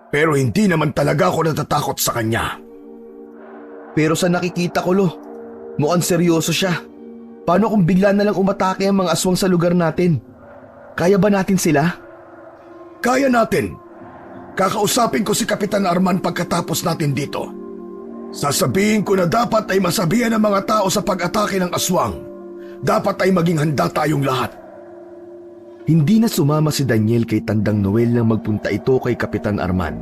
Pero hindi naman talaga ako natatakot sa kanya. Pero sa nakikita ko, Lo, mukhang seryoso siya. Paano kung bigla na lang umatake ang mga aswang sa lugar natin? Kaya ba natin sila? Kaya natin. Kakausapin ko si Kapitan Arman pagkatapos natin dito. Sasabihin ko na dapat ay masabihan ng mga tao sa pag-atake ng aswang. Dapat ay maging handa tayong lahat. Hindi na sumama si Daniel kay Tandang Noel nang magpunta ito kay Kapitan Arman.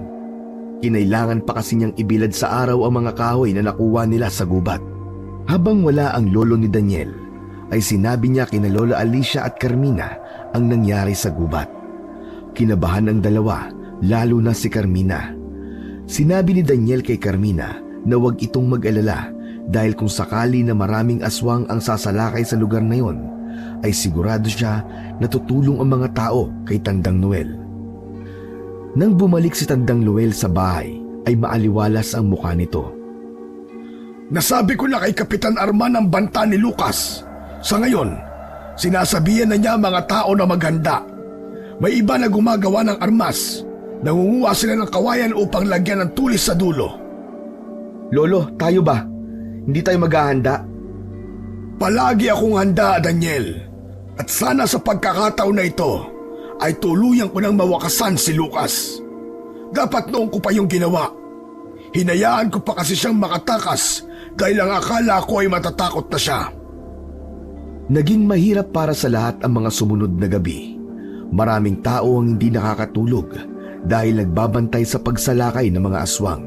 Kinailangan pa kasi niyang ibilad sa araw ang mga kahoy na nakuha nila sa gubat. Habang wala ang lolo ni Daniel, ay sinabi niya kina Lola Alicia at Carmina ang nangyari sa gubat. Kinabahan ang dalawa, lalo na si Carmina. Sinabi ni Daniel kay Carmina na huwag itong mag-alala dahil kung sakali na maraming aswang ang sasalakay sa lugar na yon, ay sigurado siya na tutulong ang mga tao kay Tandang Noel. Nang bumalik si Tandang Noel sa bahay, ay maaliwalas ang mukha nito. Nasabi ko na kay Kapitan Arman ang banta ni Lucas. Sa ngayon, sinasabihan na niya mga tao na maghanda. May iba na gumagawa ng armas. Nangunguha sila ng kawayan upang lagyan ng tulis sa dulo. Lolo, tayo ba? Hindi tayo maghahanda? Palagi akong handa, Daniel. At sana sa pagkakataon na ito, ay tuluyan ko nang mawakasan si Lucas. Dapat noon ko pa yung ginawa. Hinayaan ko pa kasi siyang makatakas dahil ang akala ko ay matatakot na siya. Naging mahirap para sa lahat ang mga sumunod na gabi. Maraming tao ang hindi nakakatulog dahil nagbabantay sa pagsalakay ng mga aswang.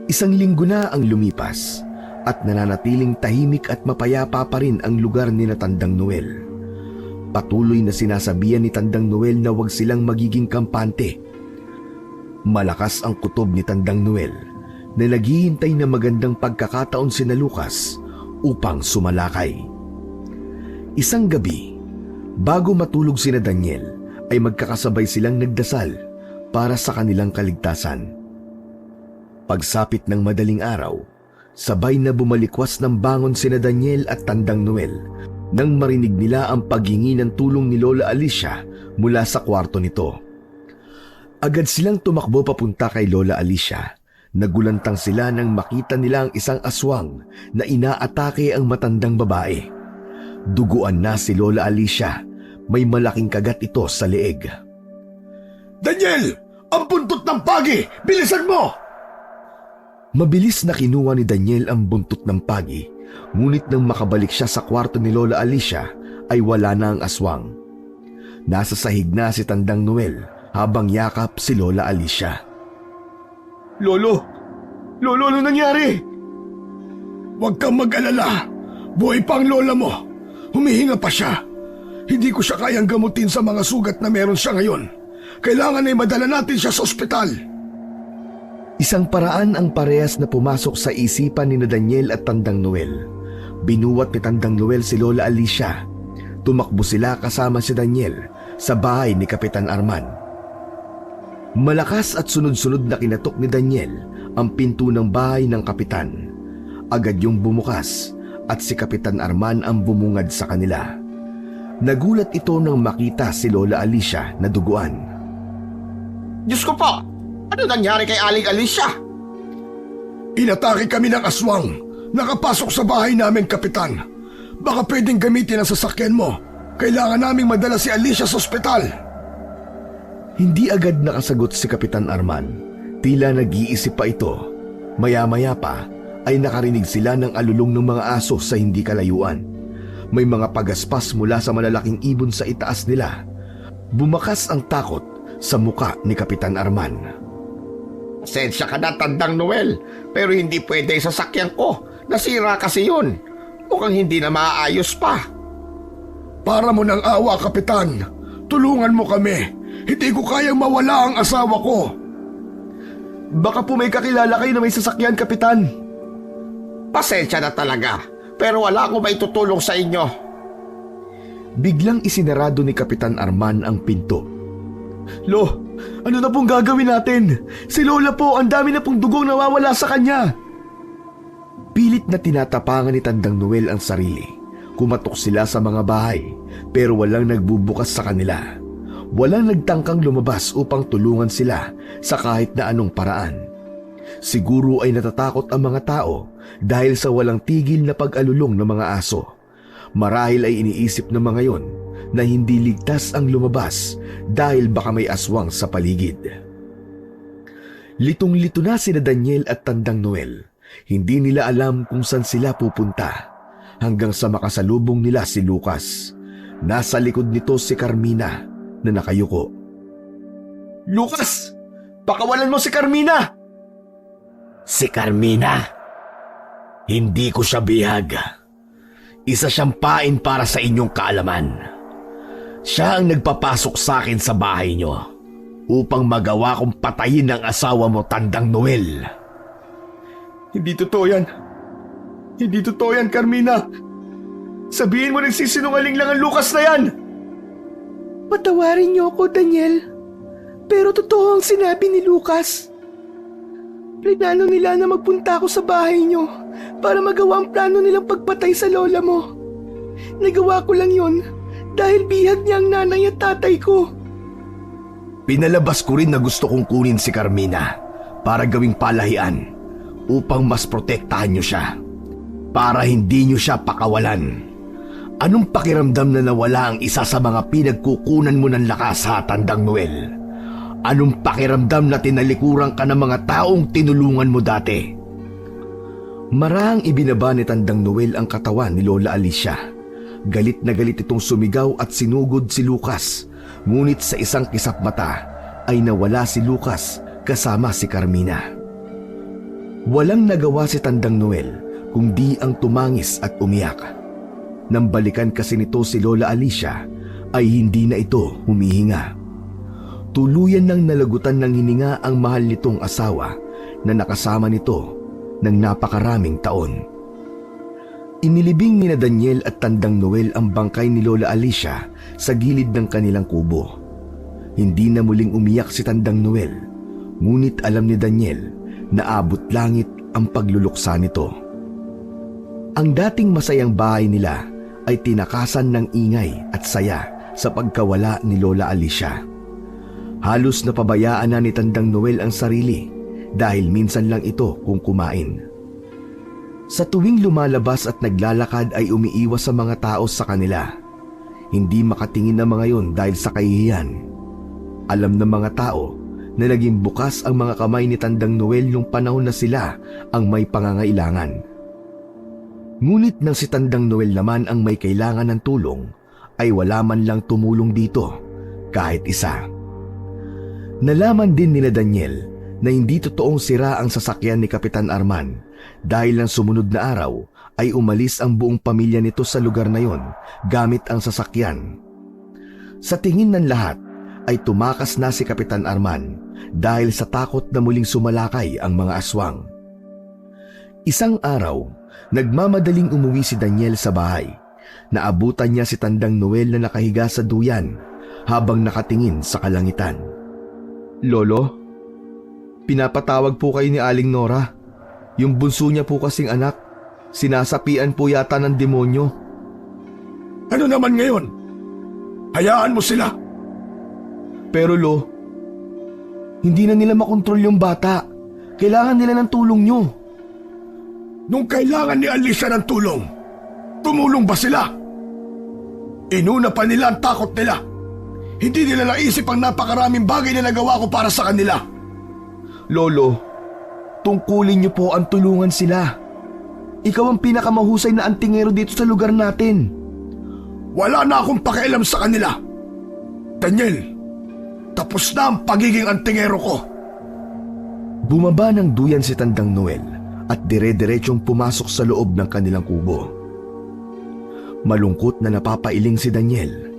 Isang linggo na ang lumipas at nananatiling tahimik at mapayapa pa rin ang lugar ni Tandang Noel. Patuloy na sinasabihan ni Tandang Noel na huwag silang magiging kampante. Malakas ang kutob ni Tandang Noel na naghihintay na magandang pagkakataon sina Lucas upang sumalakay. Isang gabi, bago matulog sina Daniel, ay magkakasabay silang nagdasal para sa kanilang kaligtasan. Pagsapit ng madaling araw, sabay na bumalikwas ng bangon sina Daniel at Tandang Noel nang marinig nila ang paghingi ng tulong ni Lola Alicia mula sa kwarto nito. Agad silang tumakbo papunta kay Lola Alicia. Nagulantang sila nang makita nila ang isang aswang na inaatake ang matandang babae. Duguan na si Lola Alicia. May malaking kagat ito sa leeg. Daniel! Ang buntot ng pagi! Bilisan mo! Mabilis na kinuha ni Daniel ang buntot ng pagi, ngunit nang makabalik siya sa kwarto ni Lola Alicia ay wala na ang aswang. Nasa sahig na si Tandang Noel habang yakap si Lola Alicia. Lolo! Lolo, ano nangyari? Huwag kang mag-alala. Buhay pa ang lola mo. Humihinga pa siya. Hindi ko siya kayang gamutin sa mga sugat na meron siya ngayon. Kailangan ay madala natin siya sa ospital. Isang paraan ang parehas na pumasok sa isipan ni Daniel at Tandang Noel. Binuwat ni Tandang Noel si Lola Alicia. Tumakbo sila kasama si Daniel sa bahay ni Kapitan Arman. Malakas at sunod-sunod na kinatok ni Daniel ang pinto ng bahay ng kapitan. Agad yung bumukas at si Kapitan Arman ang bumungad sa kanila. Nagulat ito nang makita si Lola Alicia na duguan. Diyos ko po! Ano nangyari kay Aling Alicia? Inatake kami ng aswang. Nakapasok sa bahay namin, Kapitan. Baka pwedeng gamitin ang sasakyan mo. Kailangan naming madala si Alicia sa ospital. Hindi agad nakasagot si Kapitan Arman. Tila nag-iisip pa ito. Maya-maya pa ay nakarinig sila ng alulong ng mga aso sa hindi kalayuan. May mga pagaspas mula sa malalaking ibon sa itaas nila. Bumakas ang takot sa muka ni Kapitan Arman. Pasensya ka na, Tandang Noel, pero hindi pwede sa sasakyan ko. Nasira kasi yun. Mukhang hindi na maayos pa. Para mo ng awa, Kapitan. Tulungan mo kami. Hindi ko kayang mawala ang asawa ko. Baka po may kakilala kayo na may sasakyan, Kapitan. Pasensya na talaga, pero wala akong maitutulong sa inyo. Biglang isinarado ni Kapitan Arman ang pinto. Lo, ano na pong gagawin natin? Si Lola po, ang dami na pong dugong nawawala sa kanya. Pilit na tinatapangan ni Tandang Noel ang sarili. Kumatok sila sa mga bahay pero walang nagbubukas sa kanila. Walang nagtangkang lumabas upang tulungan sila sa kahit na anong paraan. Siguro ay natatakot ang mga tao dahil sa walang tigil na pag-alulong ng mga aso. Marahil ay iniisip ng mga yon na hindi ligtas ang lumabas dahil baka may aswang sa paligid. Litong-lito na sina Daniel at Tandang Noel. Hindi nila alam kung saan sila pupunta hanggang sa makasalubong nila si Lucas. Nasa likod nito si Carmina na nakayuko. "Lucas! Pakawalan mo si Carmina!" "Si Carmina? Hindi ko siya bihag. Isa siyang pain para sa inyong kaalaman. Siya ang nagpapasok sa akin sa bahay niyo upang magawa kong patayin ang asawa mo, Tandang Noel." "Hindi totoo yan. Hindi totoo yan, Carmina. Sabihin mo nagsisinungaling lang ang Lucas na yan." Patawarin niyo ako, Daniel. Pero totoo ang sinabi ni Lucas. Plinano nila na magpunta ako sa bahay niyo para magawa ang plano nilang pagpatay sa lola mo. Nagawa ko lang yun dahil bihag niya ang nanay at tatay ko. Pinalabas ko rin na gusto kong kunin si Carmina para gawing palahian upang mas protektahan niyo siya. Para hindi niyo siya pakawalan. Anong pakiramdam na nawala ang isa sa mga pinagkukunan mo ng lakas, ha, Tandang Noel? Anong pakiramdam na tinalikuran ka ng mga taong tinulungan mo dati? Marahang ibinaba ni Tandang Noel ang katawan ni Lola Alicia. Galit na galit itong sumigaw at sinugod si Lucas. Ngunit sa isang kisap mata ay nawala si Lucas kasama si Carmina. Walang nagawa si Tandang Noel kundi ang tumangis at umiyak. Nang balikan kasi nito si Lola Alicia ay hindi na ito humihinga. Tuluyan nang nalagutan ng hininga ang mahal nitong asawa na nakasama nito ng napakaraming taon. Inilibing ni Daniel at Tandang Noel ang bangkay ni Lola Alicia sa gilid ng kanilang kubo. Hindi na muling umiyak si Tandang Noel, ngunit alam ni Daniel na abot langit ang pagluluksa nito. Ang dating masayang bahay nila ay tinakasan ng ingay at saya sa pagkawala ni Lola Alicia. Halos napabayaan na ni Tandang Noel ang sarili dahil minsan lang ito kung kumain. Sa tuwing lumalabas at naglalakad ay umiiwas sa mga tao sa kanila. Hindi makatingin ang mga yon dahil sa kahihiyan. Alam ng mga tao na naging bukas ang mga kamay ni Tandang Noel nung panahon na sila ang may pangangailangan. Ngunit nang si Tandang Noel naman ang may kailangan ng tulong, ay wala man lang tumulong dito, kahit isa. Nalaman din nila Daniel na hindi totoong sira ang sasakyan ni Kapitan Arman dahil ng sumunod na araw ay umalis ang buong pamilya nito sa lugar na yon gamit ang sasakyan. Sa tingin ng lahat ay tumakas na si Kapitan Arman dahil sa takot na muling sumalakay ang mga aswang. Isang araw, nagmamadaling umuwi si Daniel sa bahay. Naabutan niya si Tandang Noel na nakahiga sa duyan habang nakatingin sa kalangitan. "Lolo, pinapatawag po kayo ni Aling Nora. Yung bunso niya po kasing anak, sinasapian po yata ng demonyo." "Ano naman ngayon? Hayaan mo sila." "Pero Lo, hindi na nila makontrol yung bata. Kailangan nila ng tulong nyo." "Nung kailangan ni Alicia ng tulong, tumulong ba sila? Inuna pa nila ang takot nila. Hindi nila naisip ang napakaraming bagay na nagawa ko para sa kanila." "Lolo, tungkulin niyo po ang tulungan sila. Ikaw ang pinakamahusay na antingero dito sa lugar natin." "Wala na akong pakialam sa kanila. Daniel, tapos na ang pagiging antingero ko." Bumaba ng duyan si Tandang Noel at dire-diretsyong pumasok sa loob ng kanilang kubo. Malungkot na napapailing si Daniel.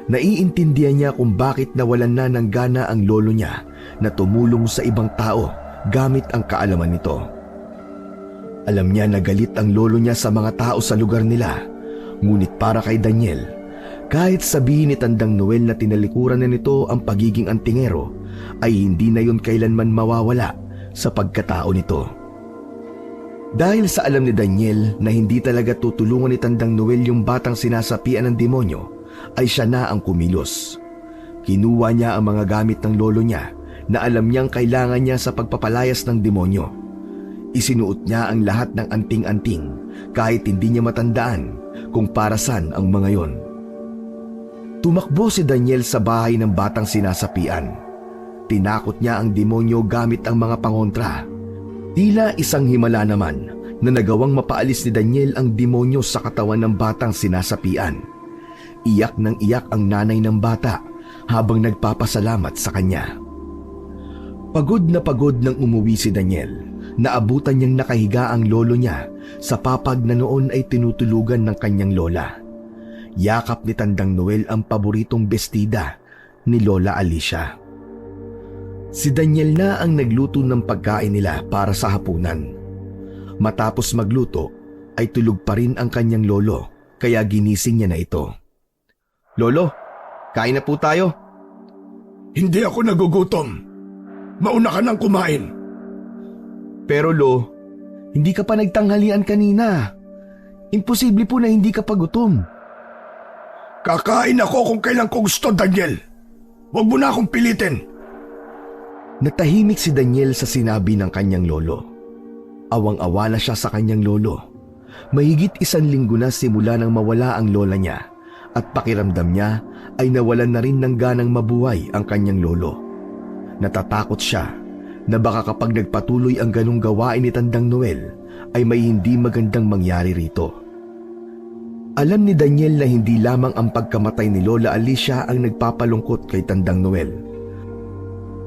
Naiintindihan niya kung bakit nawalan na ng gana ang lolo niya na tumulong sa ibang tao gamit ang kaalaman nito. Alam niya na galit ang lolo niya sa mga tao sa lugar nila, ngunit para kay Daniel, kahit sabihin ni Tandang Noel na tinalikuran na nito ang pagiging antingero, ay hindi na yun kailanman mawawala sa pagkatao nito. Dahil sa alam ni Daniel na hindi talaga tutulungan ni Tandang Noel yung batang sinasapian ng demonyo, ay siya na ang kumilos. Kinuha niya ang mga gamit ng lolo niya na alam niyang kailangan niya sa pagpapalayas ng demonyo. Isinuot niya ang lahat ng anting-anting kahit hindi niya matandaan kung para saan ang mga yon. Tumakbo si Daniel sa bahay ng batang sinasapian. Tinakot niya ang demonyo gamit ang mga pangontra. Tila isang himala naman na nagawang mapaalis ni Daniel ang demonyo sa katawan ng batang sinasapian. Iyak ng iyak ang nanay ng bata habang nagpapasalamat sa kanya. Pagod na pagod nang umuwi si Daniel. Naabutan niyang nakahiga ang lolo niya sa papag na noon ay tinutulugan ng kanyang lola. Yakap ni Tandang Noel ang paboritong bestida ni Lola Alicia. Si Daniel na ang nagluto ng pagkain nila para sa hapunan. Matapos magluto ay tulog pa rin ang kanyang lolo kaya ginising niya na ito. "Lolo, kain na po tayo." Hindi ako nagugutom. Mauna ka nang kumain. "Pero Lo, hindi ka pa nagtanghalian kanina. Imposible po na hindi ka pa gutom." Kakain ako kung kailan ko gusto, Daniel. Huwag mo na akong pilitin. Natahimik si Daniel sa sinabi ng kanyang lolo. Awang-awa na siya sa kanyang lolo. Mahigit 1 linggo na simula nang mawala ang lola niya at pakiramdam niya ay nawalan na rin ng ganang mabuhay ang kanyang lolo. Natatakot siya na baka kapag nagpatuloy ang ganong gawain ni Tandang Noel ay may hindi magandang mangyari rito. Alam ni Daniel na hindi lamang ang pagkamatay ni Lola Alicia ang nagpapalungkot kay Tandang Noel.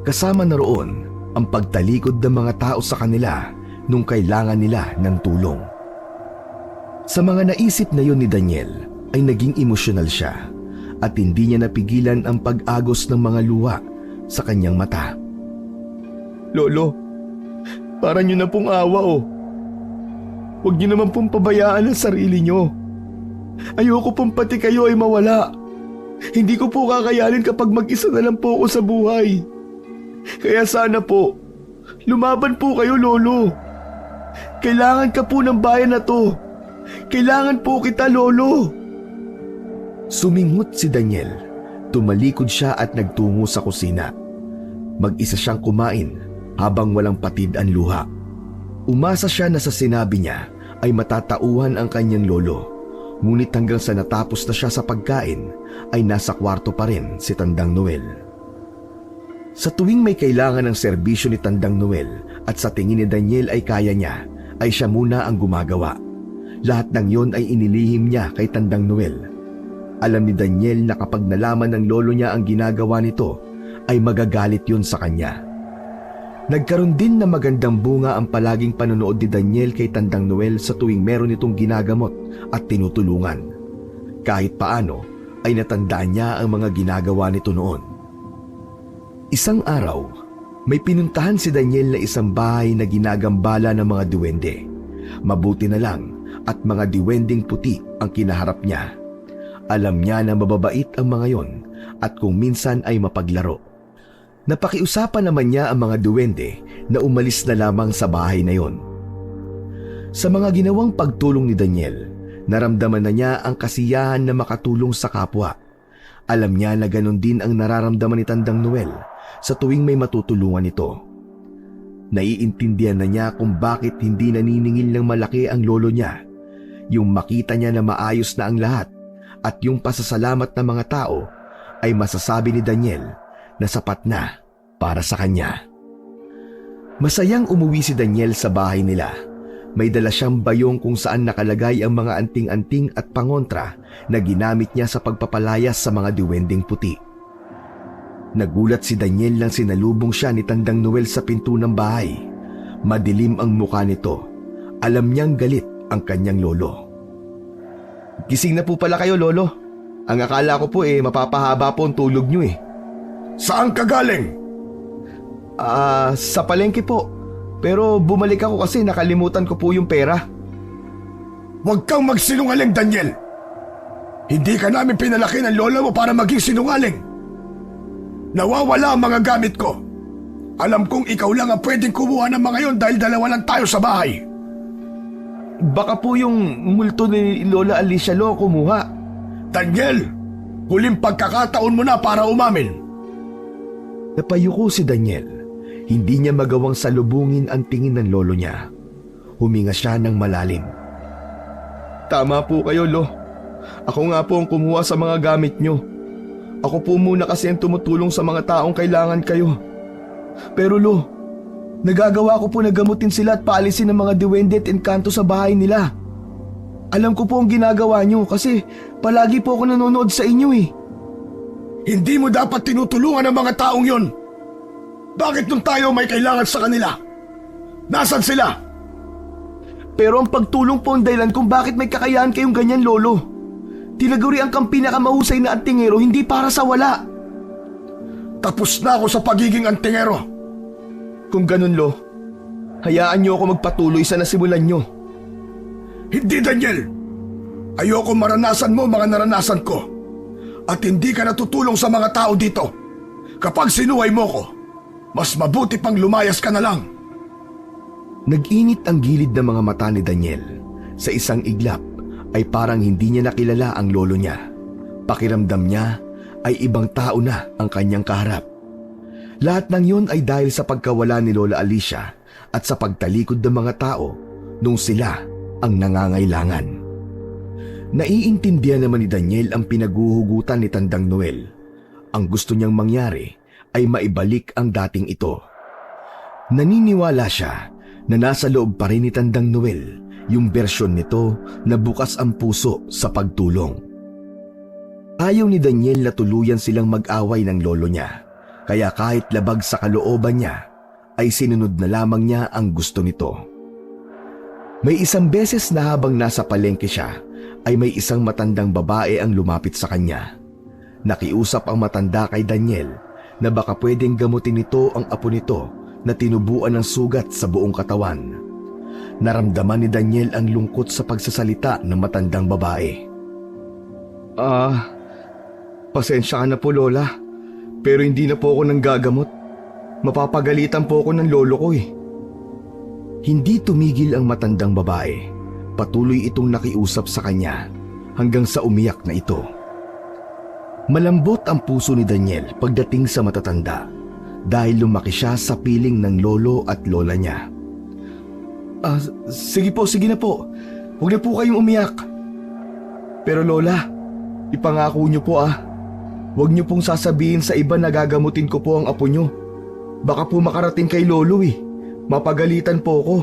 Kasama na roon ang pagtalikod ng mga tao sa kanila nung kailangan nila ng tulong. Sa mga naisip na yon ni Daniel ay naging emosyonal siya at hindi niya napigilan ang pag-agos ng mga luha sa kanyang mata. "Lolo, parang niyo na pong awa oh. Huwag niyo naman pong pabayaan ang sarili niyo. Ayoko pong pati kayo ay mawala. Hindi ko po kakayanin kapag mag-isa na lang po ako sa buhay. Kaya sana po, lumaban po kayo, Lolo. Kailangan ka po ng bayan na to. Kailangan po kita, Lolo." Suminghot si Daniel. Tumalikod siya at nagtungo sa kusina. Mag-isa siyang kumain habang walang patid ang luha. Umasa siya na sa sinabi niya ay matatauhan ang kanyang lolo. Ngunit hanggang sa natapos na siya sa pagkain ay nasa kwarto pa rin si Tandang Noel. Sa tuwing may kailangan ng serbisyo ni Tandang Noel at sa tingin ni Daniel ay kaya niya, ay siya muna ang gumagawa. Lahat ng yon ay inilihim niya kay Tandang Noel. Alam ni Daniel na kapag nalaman ng lolo niya ang ginagawa nito, ay magagalit yun sa kanya. Nagkaroon din na magandang bunga ang palaging panonood ni Daniel kay Tandang Noel sa tuwing meron itong ginagamot at tinutulungan. Kahit paano ay natandaan niya ang mga ginagawa nito noon. Isang araw, may pinuntahan si Daniel na isang bahay na ginagambala ng mga duwende. Mabuti na lang at mga duwending puti ang kinaharap niya. Alam niya na mababait ang mga yon at kung minsan ay mapaglaro. Napakiusapan naman niya ang mga duwende na umalis na lamang sa bahay na yon. Sa mga ginawang pagtulong ni Daniel, naramdaman na niya ang kasiyahan na makatulong sa kapwa. Alam niya na ganon din ang nararamdaman ni Tandang Noel sa tuwing may matutulungan ito. Naiintindihan na niya kung bakit hindi naniningil ng malaki ang lolo niya. Yung makita niya na maayos na ang lahat at yung pasasalamat ng mga tao ay masasabi ni Daniel na sapat na para sa kanya. Masayang umuwi si Daniel sa bahay nila. May dala siyang bayong kung saan nakalagay ang mga anting-anting at pangontra na ginamit niya sa pagpapalayas sa mga duwending puti. Nagulat si Daniel nang sinalubong siya ni Tandang Noel sa pinto ng bahay. Madilim ang mukha nito. Alam niyang galit ang kanyang lolo. "Gising na po pala kayo, Lolo. Ang akala ko po mapapahaba po ang tulog niyo eh." Saan ka galing? Sa palengke po. Pero bumalik ako kasi nakalimutan ko po yung pera." Huwag kang magsinungaling, Daniel. Hindi ka namin pinalaki ng lola mo para maging sinungaling. Nawawala ang mga gamit ko. Alam kong ikaw lang ang pwedeng kumuha ng mga yon dahil dalawa lang tayo sa bahay. Baka po yung multo ni Lola Alicia Lo kumuha. Daniel, huling pagkakataon mo na para umamin. Napayuko si Daniel. Hindi niya magawang salubungin ang tingin ng lolo niya. Huminga siya ng malalim. Tama po kayo, Lo. Ako nga po ang kumuha sa mga gamit nyo. Ako po muna kasi ang tumutulong sa mga taong kailangan kayo. Pero Lo, nagagawa ko po na gamutin sila at paalisin ang mga duwende at engkanto sa bahay nila. Alam ko po ang ginagawa nyo kasi palagi po ako nanonood sa inyo eh. Hindi mo dapat tinutulungan ang mga taong yon. Bakit nung tayo may kailangan sa kanila? Nasaan sila? Pero ang pagtulong po ang dahilan kung bakit may kakayahan kayong ganyan, Lolo. Tinagurian kang pinakamahusay na antingero hindi para sa wala. Tapos na ako sa pagiging antingero. Kung ganun, Lo, hayaan niyo ako magpatuloy sa nasimulan niyo. Hindi, Daniel. Ayoko maranasan mo mga naranasan ko. At hindi ka natutulong sa mga tao dito. Kapag sinuway mo ko, mas mabuti pang lumayas ka na lang. Nag-init ang gilid ng mga mata ni Daniel. Sa isang iglap ay parang hindi niya nakilala ang lolo niya. Pakiramdam niya ay ibang tao na ang kanyang kaharap. Lahat ng yun ay dahil sa pagkawala ni Lola Alicia at sa pagtalikod ng mga tao nung sila ang nangangailangan. Naiintindihan naman ni Daniel ang pinaguhugutan ni Tandang Noel. Ang gusto niyang mangyari ay maibalik ang dating ito. Naniniwala siya na nasa loob pa rin ni Tandang Noel yung bersyon nito na bukas ang puso sa pagtulong. Ayaw ni Daniel na tuluyan silang mag-away ng lolo niya, kaya kahit labag sa kalooban niya, ay sinunod na lamang niya ang gusto nito. May isang beses na habang nasa palengke siya, ay may isang matandang babae ang lumapit sa kanya. Nakiusap ang matanda kay Daniel na baka pwedeng gamutin nito ang apo nito na tinubuan ng sugat sa buong katawan. Naramdaman ni Daniel ang lungkot sa pagsasalita ng matandang babae. Pasensya ka na po, Lola. Pero hindi na po ako nanggagamot. Mapapagalitan po ako ng lolo ko eh. Hindi tumigil ang matandang babae. Patuloy itong nakiusap sa kanya hanggang sa umiyak na ito. Malambot ang puso ni Daniel pagdating sa matatanda dahil lumaki siya sa piling ng lolo at lola niya. Sige na po. Huwag na po kayong umiyak. Pero Lola, ipangako niyo po huwag niyo pong sasabihin sa iba na gagamutin ko po ang apo niyo. Baka po makarating kay lolo eh. Mapagalitan po ako.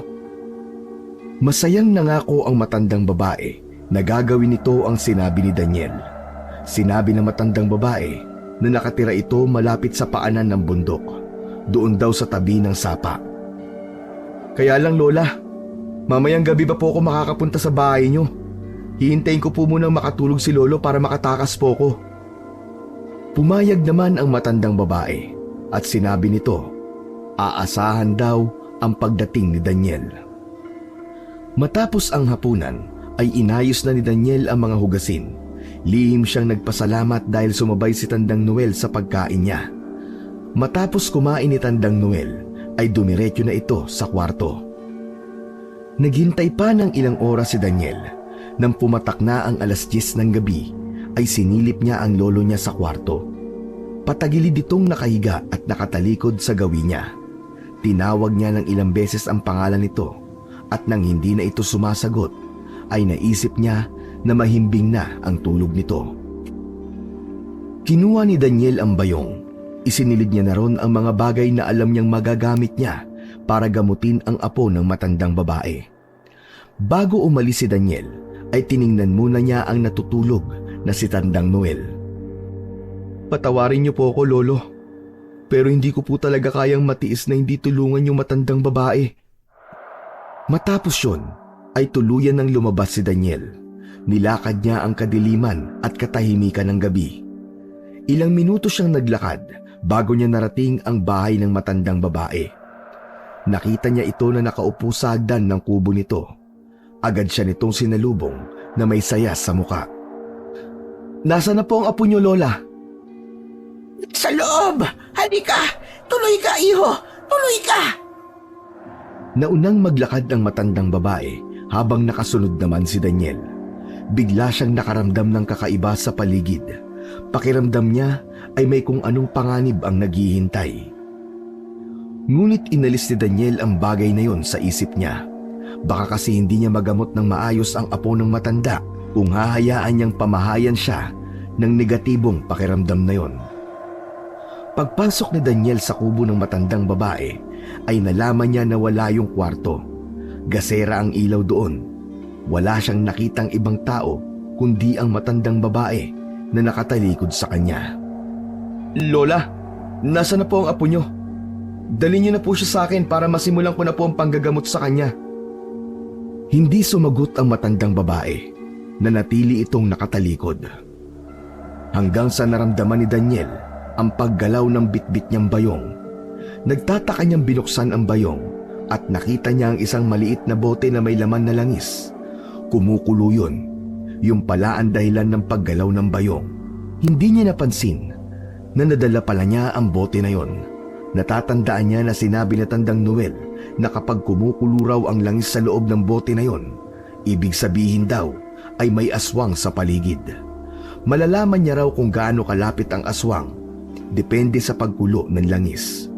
Masayang nangako ang matandang babae na gagawin nito ang sinabi ni Daniel. Sinabi ng matandang babae na nakatira ito malapit sa paanan ng bundok, doon daw sa tabi ng sapa. Kaya lang Lola, mamayang gabi ba po ako makakapunta sa bahay niyo? Hihintayin ko po munang makatulog si Lolo para makatakas po ko. Pumayag naman ang matandang babae at sinabi nito, aasahan daw ang pagdating ni Daniel. Matapos ang hapunan ay inayos na ni Daniel ang mga hugasin. Lihim siyang nagpasalamat dahil sumabay si Tandang Noel sa pagkain niya. Matapos kumain ni Tandang Noel ay dumiretso na ito sa kwarto. Naghintay pa ng ilang oras si Daniel. Nang pumatak na ang 10:00 ng gabi ay sinilip niya ang lolo niya sa kwarto. Patagilid itong nakahiga at nakatalikod sa gawi niya. Tinawag niya ng ilang beses ang pangalan nito at nang hindi na ito sumasagot ay naisip niya na mahimbing na ang tulog nito. Kinuha ni Daniel ang bayong. Isinilid niya na ron ang mga bagay na alam niyang magagamit niya para gamutin ang apo ng matandang babae. Bago umalis si Daniel ay tiningnan muna niya ang natutulog na si Tandang Noel. Patawarin niyo po ako, Lolo. Pero hindi ko po talaga kayang matiis na hindi tulungan yung matandang babae. Matapos yun, ay tuluyan nang lumabas si Daniel. Nilakad niya ang kadiliman at katahimikan ng gabi. Ilang minuto siyang naglakad bago niya narating ang bahay ng matandang babae. Nakita niya ito na nakaupo sa hagdan ng kubo nito. Agad siya nitong sinalubong na may saya sa muka. Nasaan na po ang apo niyo, Lola? Sa loob! Halika! Tuloy ka, iho! Tuloy ka! Naunang maglakad ang matandang babae Habang nakasunod naman si Daniel, bigla siyang nakaramdam ng kakaiba sa paligid. Pakiramdam niya ay may kung anong panganib ang naghihintay. Ngunit inalis ni Daniel ang bagay na yon sa isip niya. Baka kasi hindi niya magamot ng maayos ang apo ng matanda kung hahayaan niyang pamahayan siya ng negatibong pakiramdam na yon. Pagpasok ni Daniel sa kubo ng matandang babae, ay nalaman niya na wala yung kwarto. Gasera ang ilaw doon. Wala siyang nakitang ibang tao kundi ang matandang babae na nakatalikod sa kanya. Lola, nasa na po ang apo niyo? Dalhin niyo na po siya sa akin para masimulan ko na po ang panggagamot sa kanya. Hindi sumagot ang matandang babae. Nanatili itong nakatalikod. Hanggang sa naramdaman ni Daniel ang paggalaw ng bitbit niyang bayong. Nagtataka niyang binuksan ang bayong at nakita niya ang isang maliit na bote na may laman na langis. Kumukulo yun. Yung pala ang dahilan ng paggalaw ng bayong. Hindi niya napansin na nadala pala niya ang bote na yon. Natatandaan niya na sinabi na Tandang Noel na kapag kumukulo raw ang langis sa loob ng bote na yon, ibig sabihin daw ay may aswang sa paligid. Malalaman niya raw kung gaano kalapit ang aswang, depende sa pagkulo ng langis.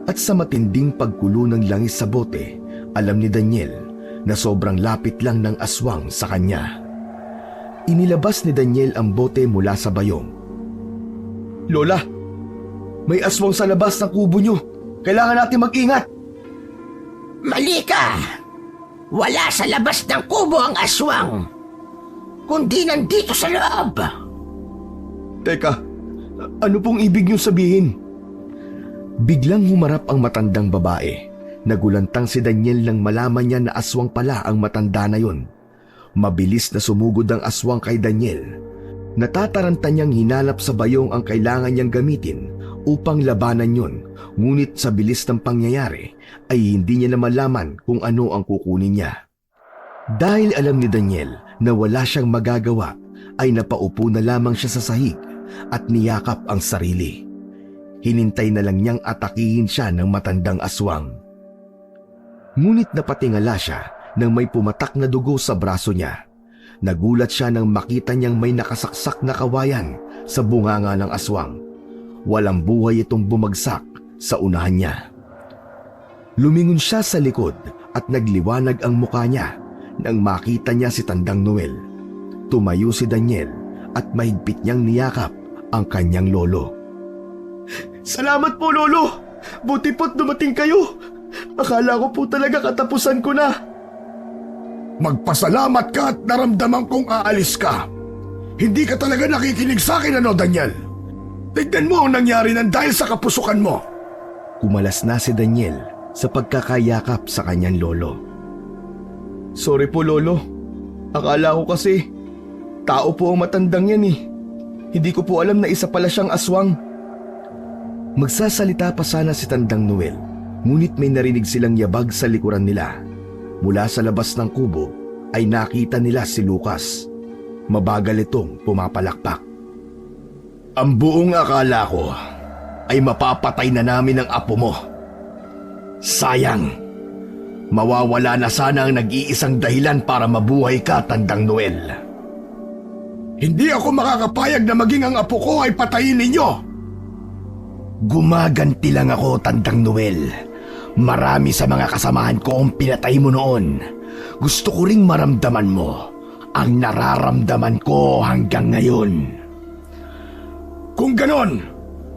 At sa matinding pagkulo ng langis sa bote, alam ni Daniel na sobrang lapit lang ng aswang sa kanya. Inilabas ni Daniel ang bote mula sa bayong. Lola, may aswang sa labas ng kubo niyo. Kailangan natin mag-ingat. Mali ka! Wala sa labas ng kubo ang aswang, kundi nandito sa loob. Teka, ano pong ibig niyo sabihin? Biglang humarap ang matandang babae. Nagulantang si Daniel nang malaman niya na aswang pala ang matanda na yon. Mabilis na sumugod ang aswang kay Daniel. Natataranta niyang hinalap sa bayong ang kailangan niyang gamitin upang labanan yon. Ngunit sa bilis ng pangyayari ay hindi niya na malaman kung ano ang kukunin niya. Dahil alam ni Daniel na wala siyang magagawa, ay napaupo na lamang siya sa sahig at niyakap ang sarili. Hinintay na lang niyang atakihin siya ng matandang aswang. Ngunit napatingala siya nang may pumatak na dugo sa braso niya. Nagulat siya nang makita niyang may nakasaksak na kawayan sa bunganga ng aswang. Walang buhay itong bumagsak sa unahan niya. Lumingon siya sa likod at nagliwanag ang mukha niya nang makita niya si Tandang Noel. Tumayo si Daniel at mahigpit niyang niyakap ang kanyang lolo. Salamat po, Lolo! Buti po't dumating kayo! Akala ko po talaga katapusan ko na. Magpasalamat ka at naramdaman kong aalis ka. Hindi ka talaga nakikinig sa akin, ano, Daniel? Tignan mo ang nangyari nang dahil sa kapusukan mo. Kumalas na si Daniel sa pagkakayakap sa kanyang lolo. Sorry po, Lolo. Akala ko kasi tao po ang matandang yan eh. Hindi ko po alam na isa pala siyang aswang. Magsasalita pa sana si Tandang Noel, ngunit may narinig silang yabag sa likuran nila. Mula sa labas ng kubo ay nakita nila si Lucas. Mabagal itong pumapalakpak. Ang buong akala ko ay mapapatay na namin ang apo mo. Sayang, mawawala na sana ang nag-iisang dahilan para mabuhay ka, Tandang Noel. Hindi ako makakapayag na maging ang apo ko ay patayin ninyo. Gumaganti lang ako, Tandang Noel. Marami sa mga kasamahan ko ang pinatay mo noon. Gusto ko ring maramdaman mo ang nararamdaman ko hanggang ngayon. Kung ganon,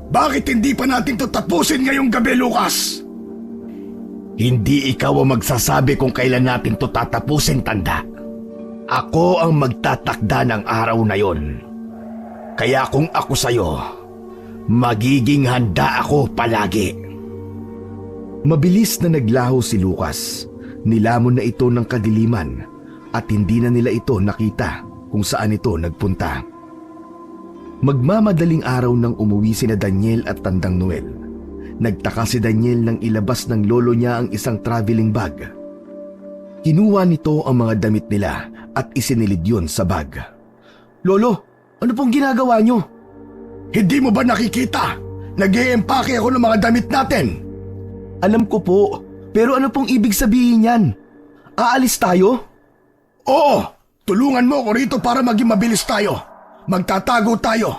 bakit hindi pa natin ito tapusin ngayong gabi, Lucas? Hindi ikaw ang magsasabi kung kailan natin to tatapusin, Tanda. Ako ang magtatakda ng araw na yon. Kaya kung ako sa'yo, magiging handa ako palagi. Mabilis na naglaho si Lucas. Nilamon na ito ng kadiliman at hindi na nila ito nakita kung saan ito nagpunta. Magmamadaling araw nang umuwi sina Daniel at Tandang Noel. Nagtaka si Daniel nang ilabas ng lolo niya ang isang traveling bag. Kinuha nito ang mga damit nila at isinilid yun sa bag. Lolo, ano pong ginagawa niyo? Hindi mo ba nakikita? Nag-i-empake ako ng mga damit natin. Alam ko po, pero ano pong ibig sabihin yan? Aalis tayo? Oo, tulungan mo ako rito para maging mabilis tayo. Magtatago tayo.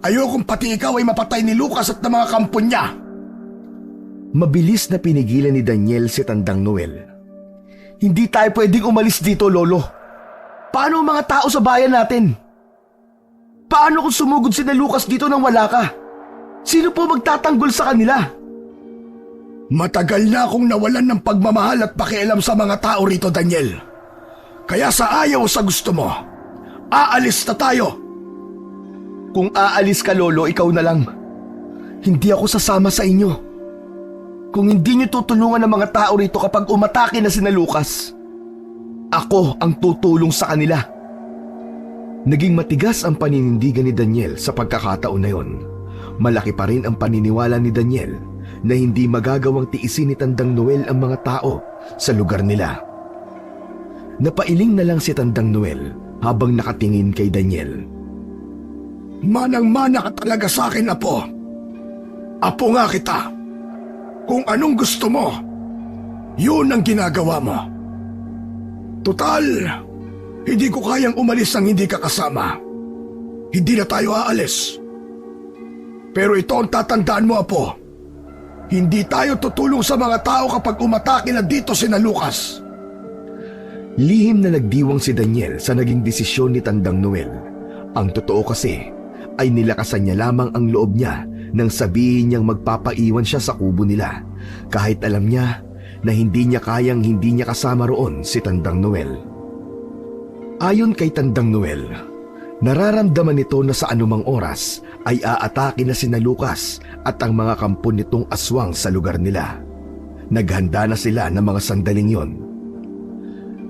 Ayokong pati ikaw ay mapatay ni Lucas at ng mga kampon niya. Mabilis na pinigilan ni Daniel si Tandang Noel. Hindi tayo pwedeng umalis dito, Lolo. Paano ang mga tao sa bayan natin? Paano kung sumugod si na Lucas dito nang wala ka? Sino po magtatanggol sa kanila? Matagal na akong nawalan ng pagmamahal at pakialam sa mga tao rito, Daniel. Kaya sa ayaw sa gusto mo, aalis na tayo. Kung aalis ka, Lolo, ikaw na lang. Hindi ako sasama sa inyo. Kung hindi niyo tutulungan ang mga tao rito kapag umatake na sina Lucas, ako ang tutulong sa kanila. Naging matigas ang paninindigan ni Daniel sa pagkakataon na yon. Malaki pa rin ang paniniwala ni Daniel na hindi magagawang tiisin ni Tandang Noel ang mga tao sa lugar nila. Napailing na lang si Tandang Noel habang nakatingin kay Daniel. Manang-mana ka talaga sa akin, Apo. Apo nga kita. Kung anong gusto mo, yun ang ginagawa mo. Total, hindi ko kayang umalis nang hindi ka kasama. Hindi na tayo aalis. Pero ito ang tatandaan mo, Apo. Hindi tayo tutulong sa mga tao kapag umatake na dito sina Lucas. Lihim na nagdiwang si Daniel sa naging desisyon ni Tandang Noel. Ang totoo kasi ay nilakasan niya lamang ang loob niya nang sabihin niyang magpapaiwan siya sa kubo nila kahit alam niya na hindi niya kayang hindi niya kasama roon si Tandang Noel. Ayon kay Tandang Noel, nararamdaman nito na sa anumang oras ay aatake na sina Lucas at ang mga kampon nitong aswang sa lugar nila. Naghanda na sila ng mga sandaling yon.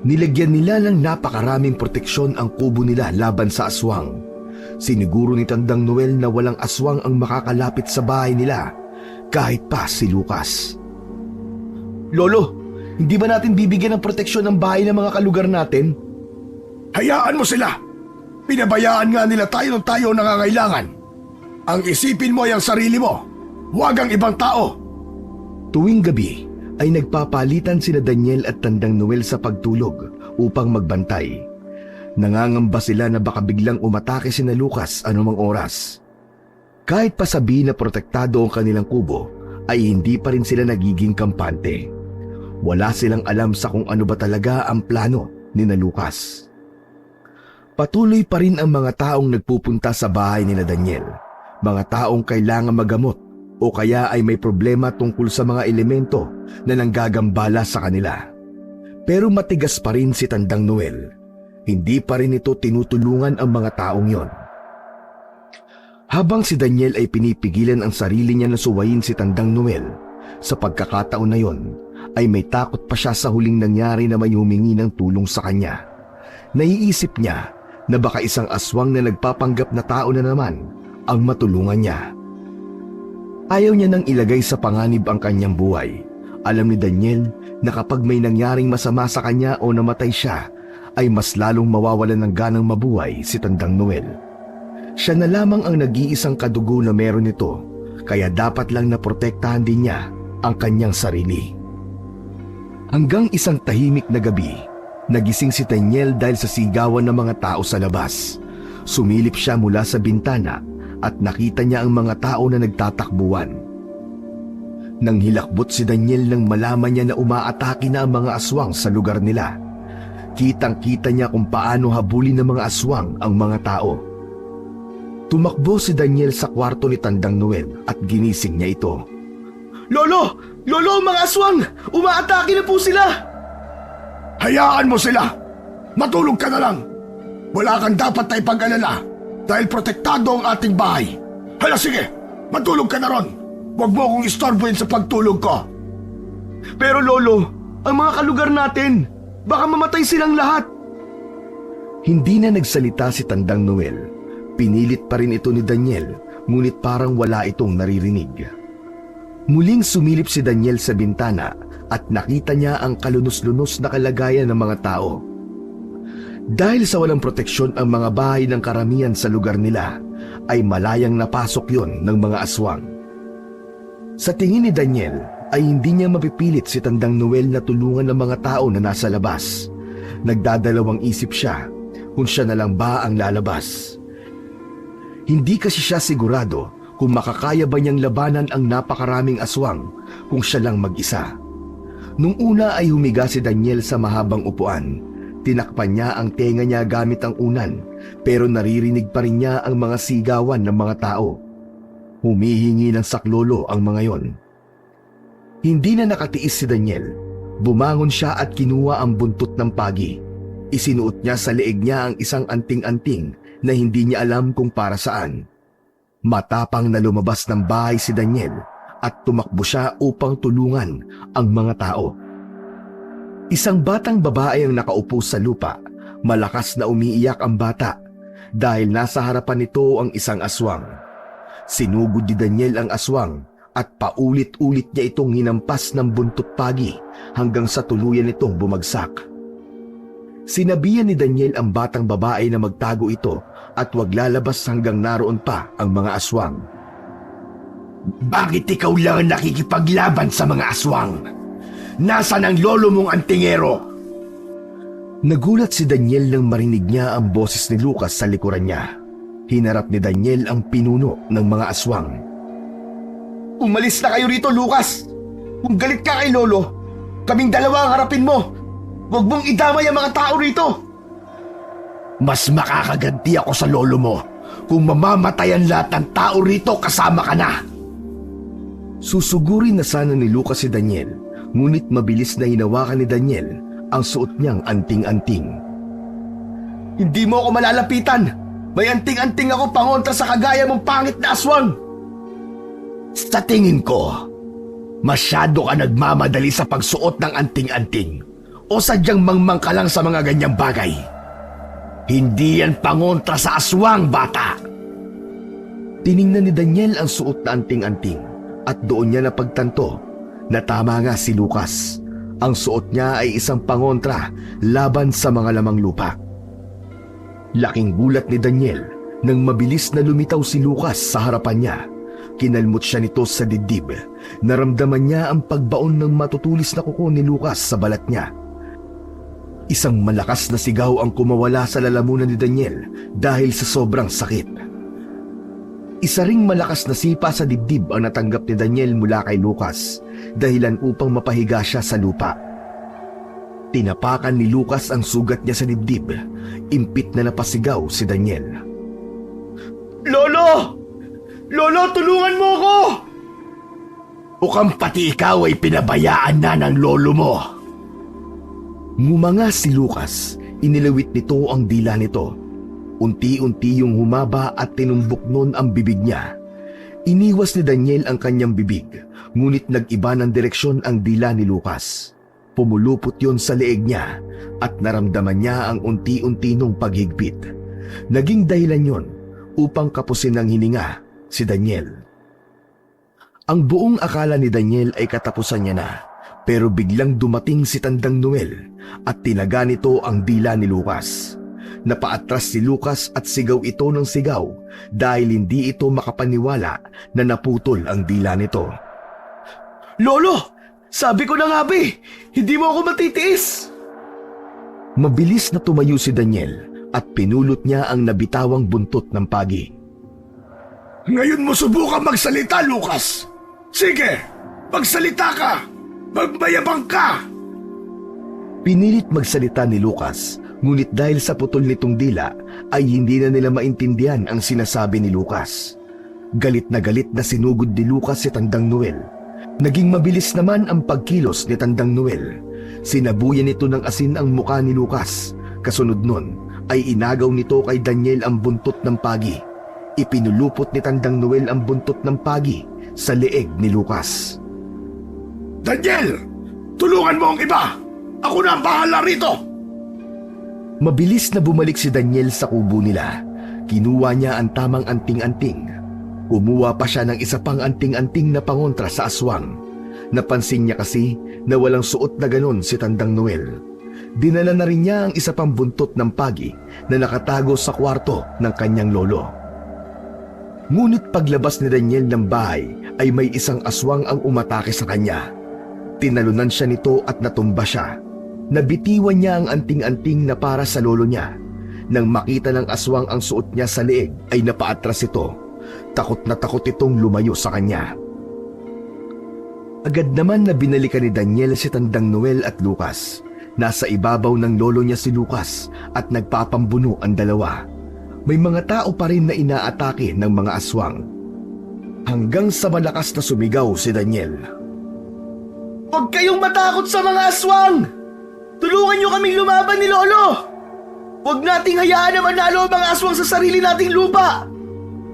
Nilagyan nila ng napakaraming proteksyon ang kubo nila laban sa aswang. Siniguro ni Tandang Noel na walang aswang ang makakalapit sa bahay nila, kahit pa si Lucas. Lolo, hindi ba natin bibigyan ng proteksyon ng bahay ng mga kalugar natin? Hayaan mo sila. Pinabayaan nga nila tayo nung tayo nangangailangan. Ang isipin mo ay ang sarili mo, huwag ang ibang tao. Tuwing gabi ay nagpapalitan sina Daniel at Tandang Noel sa pagtulog upang magbantay. Nangangamba sila na baka biglang umatake sina Lucas anumang oras. Kahit pa sabihin na protektado ang kanilang kubo, ay hindi pa rin sila nagiging kampante. Wala silang alam sa kung ano ba talaga ang plano ni na Lucas. Patuloy pa rin ang mga taong nagpupunta sa bahay ni na Daniel. Mga taong kailangan magamot o kaya ay may problema tungkol sa mga elemento na nanggagambala sa kanila. Pero matigas pa rin si Tandang Noel. Hindi pa rin ito tinutulungan ang mga taong yon. Habang si Daniel ay pinipigilan ang sarili niya na suwayin si Tandang Noel, sa pagkakataon na yon ay may takot pa siya sa huling nangyari na may humingi ng tulong sa kanya. Naiisip niya na baka isang aswang na nagpapanggap na tao na naman ang matulungan niya. Ayaw niya nang ilagay sa panganib ang kanyang buhay. Alam ni Daniel na kapag may nangyaring masama sa kanya o namatay siya, ay mas lalong mawawalan ng ganang mabuhay si Tandang Noel. Siya na lamang ang nag-iisang kadugo na meron nito, kaya dapat lang na protektahan din niya ang kanyang sarili. Hanggang isang tahimik na gabi, nagising si Daniel dahil sa sigawan ng mga tao sa labas. Sumilip siya mula sa bintana at nakita niya ang mga tao na nagtatakbuhan. Nang hilakbot si Daniel nang malaman niya na umaatake na ang mga aswang sa lugar nila. Kitang-kita niya kung paano habulin ng mga aswang ang mga tao. Tumakbo si Daniel sa kwarto ni Tandang Noel at ginising niya ito. Lolo! Lolo, mga aswang! Umaatake na po sila! Hayaan mo sila! Matulog ka na lang! Wala kang dapat na ipag-alala dahil protektado ang ating bahay. Hala sige, matulog ka na ron! Huwag mo akong istorbohin sa pagtulog ko! Pero Lolo, ang mga kalugar natin, baka mamatay silang lahat. Hindi na nagsalita si Tandang Noel. Pinilit pa rin ito ni Daniel, ngunit parang wala itong naririnig. Muling sumilip si Daniel sa bintana at nakita niya ang kalunos-lunos na kalagayan ng mga tao. Dahil sa walang proteksyon ang mga bahay ng karamihan sa lugar nila, ay malayang napasok yon ng mga aswang. Sa tingin ni Daniel, ay hindi niya mapipilit si Tandang Noel na tulungan ng mga tao na nasa labas. Nagdadalawang isip siya kung siya na lang ba ang lalabas. Hindi kasi siya sigurado kung makakaya ba niyang labanan ang napakaraming aswang kung siya lang mag-isa. Nung una ay humiga si Daniel sa mahabang upuan. Tinakpan niya ang tenga niya gamit ang unan, pero naririnig pa rin niya ang mga sigawan ng mga tao. Humihingi ng saklolo ang mga yon. Hindi na nakatiis si Daniel. Bumangon siya at kinuha ang buntot ng pagi. Isinuot niya sa leeg niya ang isang anting-anting na hindi niya alam kung para saan. Matapang na lumabas ng bahay si Daniel at tumakbo siya upang tulungan ang mga tao. Isang batang babae ang nakaupo sa lupa. Malakas na umiiyak ang bata dahil nasa harapan nito ang isang aswang. Sinugod ni Daniel ang aswang at paulit-ulit niya itong hinampas ng buntot pagi hanggang sa tuluyan itong bumagsak. Sinabihan ni Daniel ang batang babae na magtago ito at huwag lalabas hanggang naroon pa ang mga aswang. Bakit ikaw lang ang nakikipaglaban sa mga aswang? Nasaan ang lolo mong antingero? Nagulat si Daniel nang marinig niya ang boses ni Lucas sa likuran niya. Hinarap ni Daniel ang pinuno ng mga aswang. Umalis na kayo rito, Lucas! Kung galit ka kay lolo, kaming dalawa ang harapin mo! Huwag mong idamay ang mga tao rito! Mas makakaganti ako sa lolo mo kung mamamatay ang lahat ng tao rito kasama ka na! Susugurin na sana ni Lucas si Daniel, ngunit mabilis na hinawakan ni Daniel ang suot niyang anting-anting. Hindi mo ako malalapitan! May anting-anting ako pangontra sa kagaya mong pangit na aswang! Sa tingin ko, masyado ka nagmamadali sa pagsuot ng anting-anting o sadyang mangmang ka lang sa mga ganyang bagay. Hindi yan pangontra sa aswang, bata! Tiningnan ni Daniel ang suot na anting-anting at doon niya napagtanto na tama nga si Lucas. Ang suot niya ay isang pangontra laban sa mga lamang lupa. Laking gulat ni Daniel nang mabilis na lumitaw si Lucas sa harapan niya. Kinalmot siya nito sa dibdib. Naramdaman niya ang pagbaon ng matutulis na kuko ni Lucas sa balat niya. Isang malakas na sigaw ang kumawala sa lalamunan ni Daniel dahil sa sobrang sakit. Isa ring malakas na sipa sa dibdib ang natanggap ni Daniel mula kay Lucas, dahilan upang mapahiga siya sa lupa. Tinapakan ni Lucas ang sugat niya sa dibdib. Impit na napasigaw si Daniel. Lolo! Lolo, tulungan mo ako! Ukang pati ikaw ay pinabayaan na ng lolo mo. Ngumanga si Lucas. Inilawit nito ang dila nito. Unti-unti yung humaba at tinumbok nun ang bibig niya. Iniwas ni Daniel ang kanyang bibig, ngunit nag-iba ng direksyon ang dila ni Lucas. Pumulupot yon sa leeg niya at naramdaman niya ang unti-unti nung paghigpit. Naging dahilan yon upang kapusin ng hininga si Daniel. Ang buong akala ni Daniel ay katapusan niya na, pero biglang dumating si Tandang Noel at tinaga nito ang dila ni Lucas. Napaatras si Lucas at sigaw ito ng sigaw dahil hindi ito makapaniwala na naputol ang dila nito. Lolo! Sabi ko na nga ba hindi mo ako matitiis! Mabilis na tumayo si Daniel at pinulot niya ang nabitawang buntot ng pagi. Ngayon mo subukan magsalita, Lucas! Sige! Magsalita ka! Magmayabang ka! Pinilit magsalita ni Lucas, ngunit dahil sa putol nitong dila ay hindi na nila maintindihan ang sinasabi ni Lucas. Galit na sinugod ni Lucas si Tandang Noel. Naging mabilis naman ang pagkilos ni Tandang Noel. Sinabuyan nito ng asin ang muka ni Lucas. Kasunod nun ay inagaw nito kay Daniel ang buntot ng pagi. Ipinulupot ni Tandang Noel ang buntot ng pagi sa leeg ni Lucas. Daniel! Tulungan mo ang iba! Ako na ang bahala rito! Mabilis na bumalik si Daniel sa kubo nila. Kinuha niya ang tamang anting-anting. Kumuha pa siya ng isa pang anting-anting na pangontra sa aswang. Napansin niya kasi na walang suot na ganon si Tandang Noel. Dinala na rin niya ang isa pang buntot ng pagi na nakatago sa kwarto ng kanyang lolo. Ngunit paglabas ni Daniel ng bahay ay may isang aswang ang umatake sa kanya. Tinalunan siya nito at natumba siya. Nabitiwan niya ang anting-anting na para sa lolo niya. Nang makita ng aswang ang suot niya sa leeg ay napaatras ito. Takot na takot itong lumayo sa kanya. Agad naman na binalikan ni Daniel si Tandang Noel at Lucas. Nasa ibabaw ng lolo niya si Lucas at nagpapambuno ang dalawa. May mga tao pa rin na inaatake ng mga aswang. Hanggang sa malakas na sumigaw si Daniel. Huwag kayong matakot sa mga aswang! Tulungan niyo kaming lumaban ni Lolo! Huwag nating hayaan na manalo ang mga aswang sa sarili nating lupa!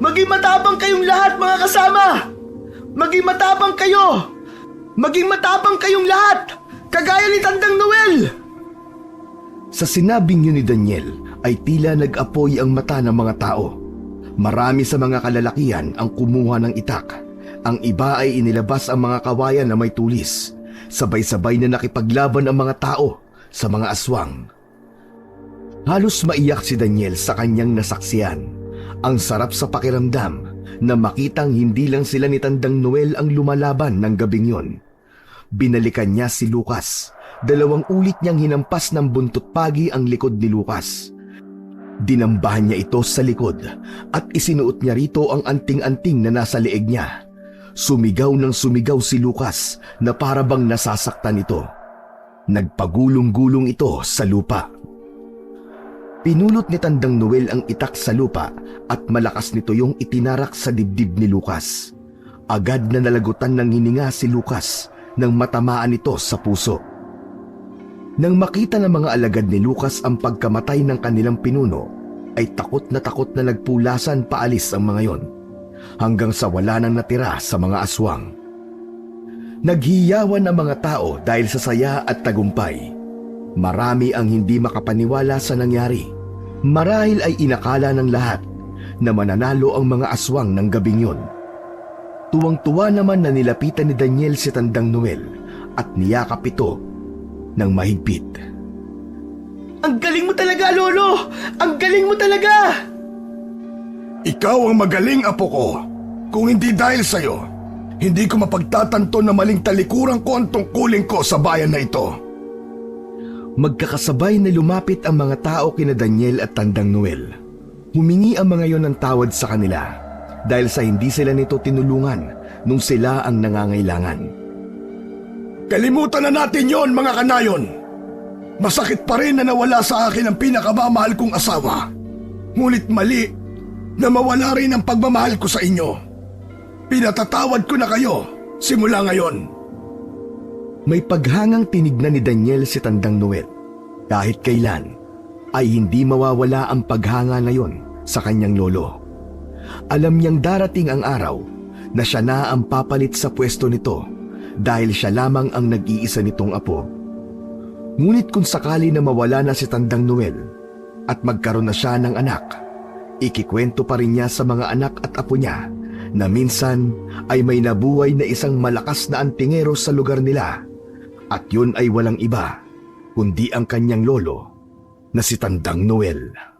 Maging matapang kayong lahat, mga kasama! Maging matapang kayo! Maging matapang kayong lahat! Kagaya ni Tandang Noel! Sa sinabing yun ni Daniel ay tila nag-apoy ang mata ng mga tao. Marami sa mga kalalakihan ang kumuha ng itak. Ang iba ay inilabas ang mga kawayan na may tulis. Sabay-sabay na nakipaglaban ang mga tao sa mga aswang. Halos maiyak si Daniel sa kanyang nasaksiyan. Ang sarap sa pakiramdam na makitang hindi lang sila ni Tandang Noel ang lumalaban ng gabing yon. Binalikan niya si Lucas. 2 ulit niyang hinampas ng buntot pagi ang likod ni Lucas. Dinambahan niya ito sa likod at isinuot niya rito ang anting-anting na nasa leeg niya. Sumigaw ng sumigaw si Lucas na para bang nasasaktan ito. Nagpagulong-gulong ito sa lupa. Pinulot ni Tandang Noel ang itak sa lupa at malakas nito yung itinarak sa dibdib ni Lucas. Agad na nalagutan ng hininga si Lucas nang matamaan ito sa puso. Nang makita ng mga alagad ni Lucas ang pagkamatay ng kanilang pinuno, ay takot na nagpulasan paalis ang mga yon, hanggang sa wala nang natira sa mga aswang. Naghiyawan ang mga tao dahil sa saya at tagumpay. Marami ang hindi makapaniwala sa nangyari. Marahil ay inakala ng lahat na mananalo ang mga aswang ng gabing yon. Tuwang-tuwa naman na nilapitan ni Daniel si Tandang Noel at niyakap ito ng mahigpit. Ang galing mo talaga, Lolo! Ang galing mo talaga! Ikaw ang magaling, apo ko. Kung hindi dahil sa'yo, hindi ko mapagtatanto na maling talikuran ko ang tungkulin ko sa bayan na ito. Magkakasabay na lumapit ang mga tao kina Daniel at Tandang Noel. Humingi ang mga yon ng tawad sa kanila dahil sa hindi sila nito tinulungan nung sila ang nangangailangan. Kalimutan na natin yon, mga kanayon. Masakit pa rin na nawala sa akin ang pinakamamahal kong asawa. Ngunit mali na mawala rin ang pagmamahal ko sa inyo. Pinatatawad ko na kayo simula ngayon. May paghangang tinignan ni Daniel si Tandang Noel. Kahit kailan ay hindi mawawala ang paghanga na yon sa kanyang lolo. Alam niyang darating ang araw na siya na ang papalit sa pwesto nito dahil siya lamang ang nag-iisa nitong apo. Ngunit kung sakali na mawala na si Tandang Noel at magkaroon na siya ng anak, ikikwento pa rin niya sa mga anak at apo niya na minsan ay may nabuhay na isang malakas na antingero sa lugar nila, at yun ay walang iba kundi ang kanyang lolo na si Tandang Noel.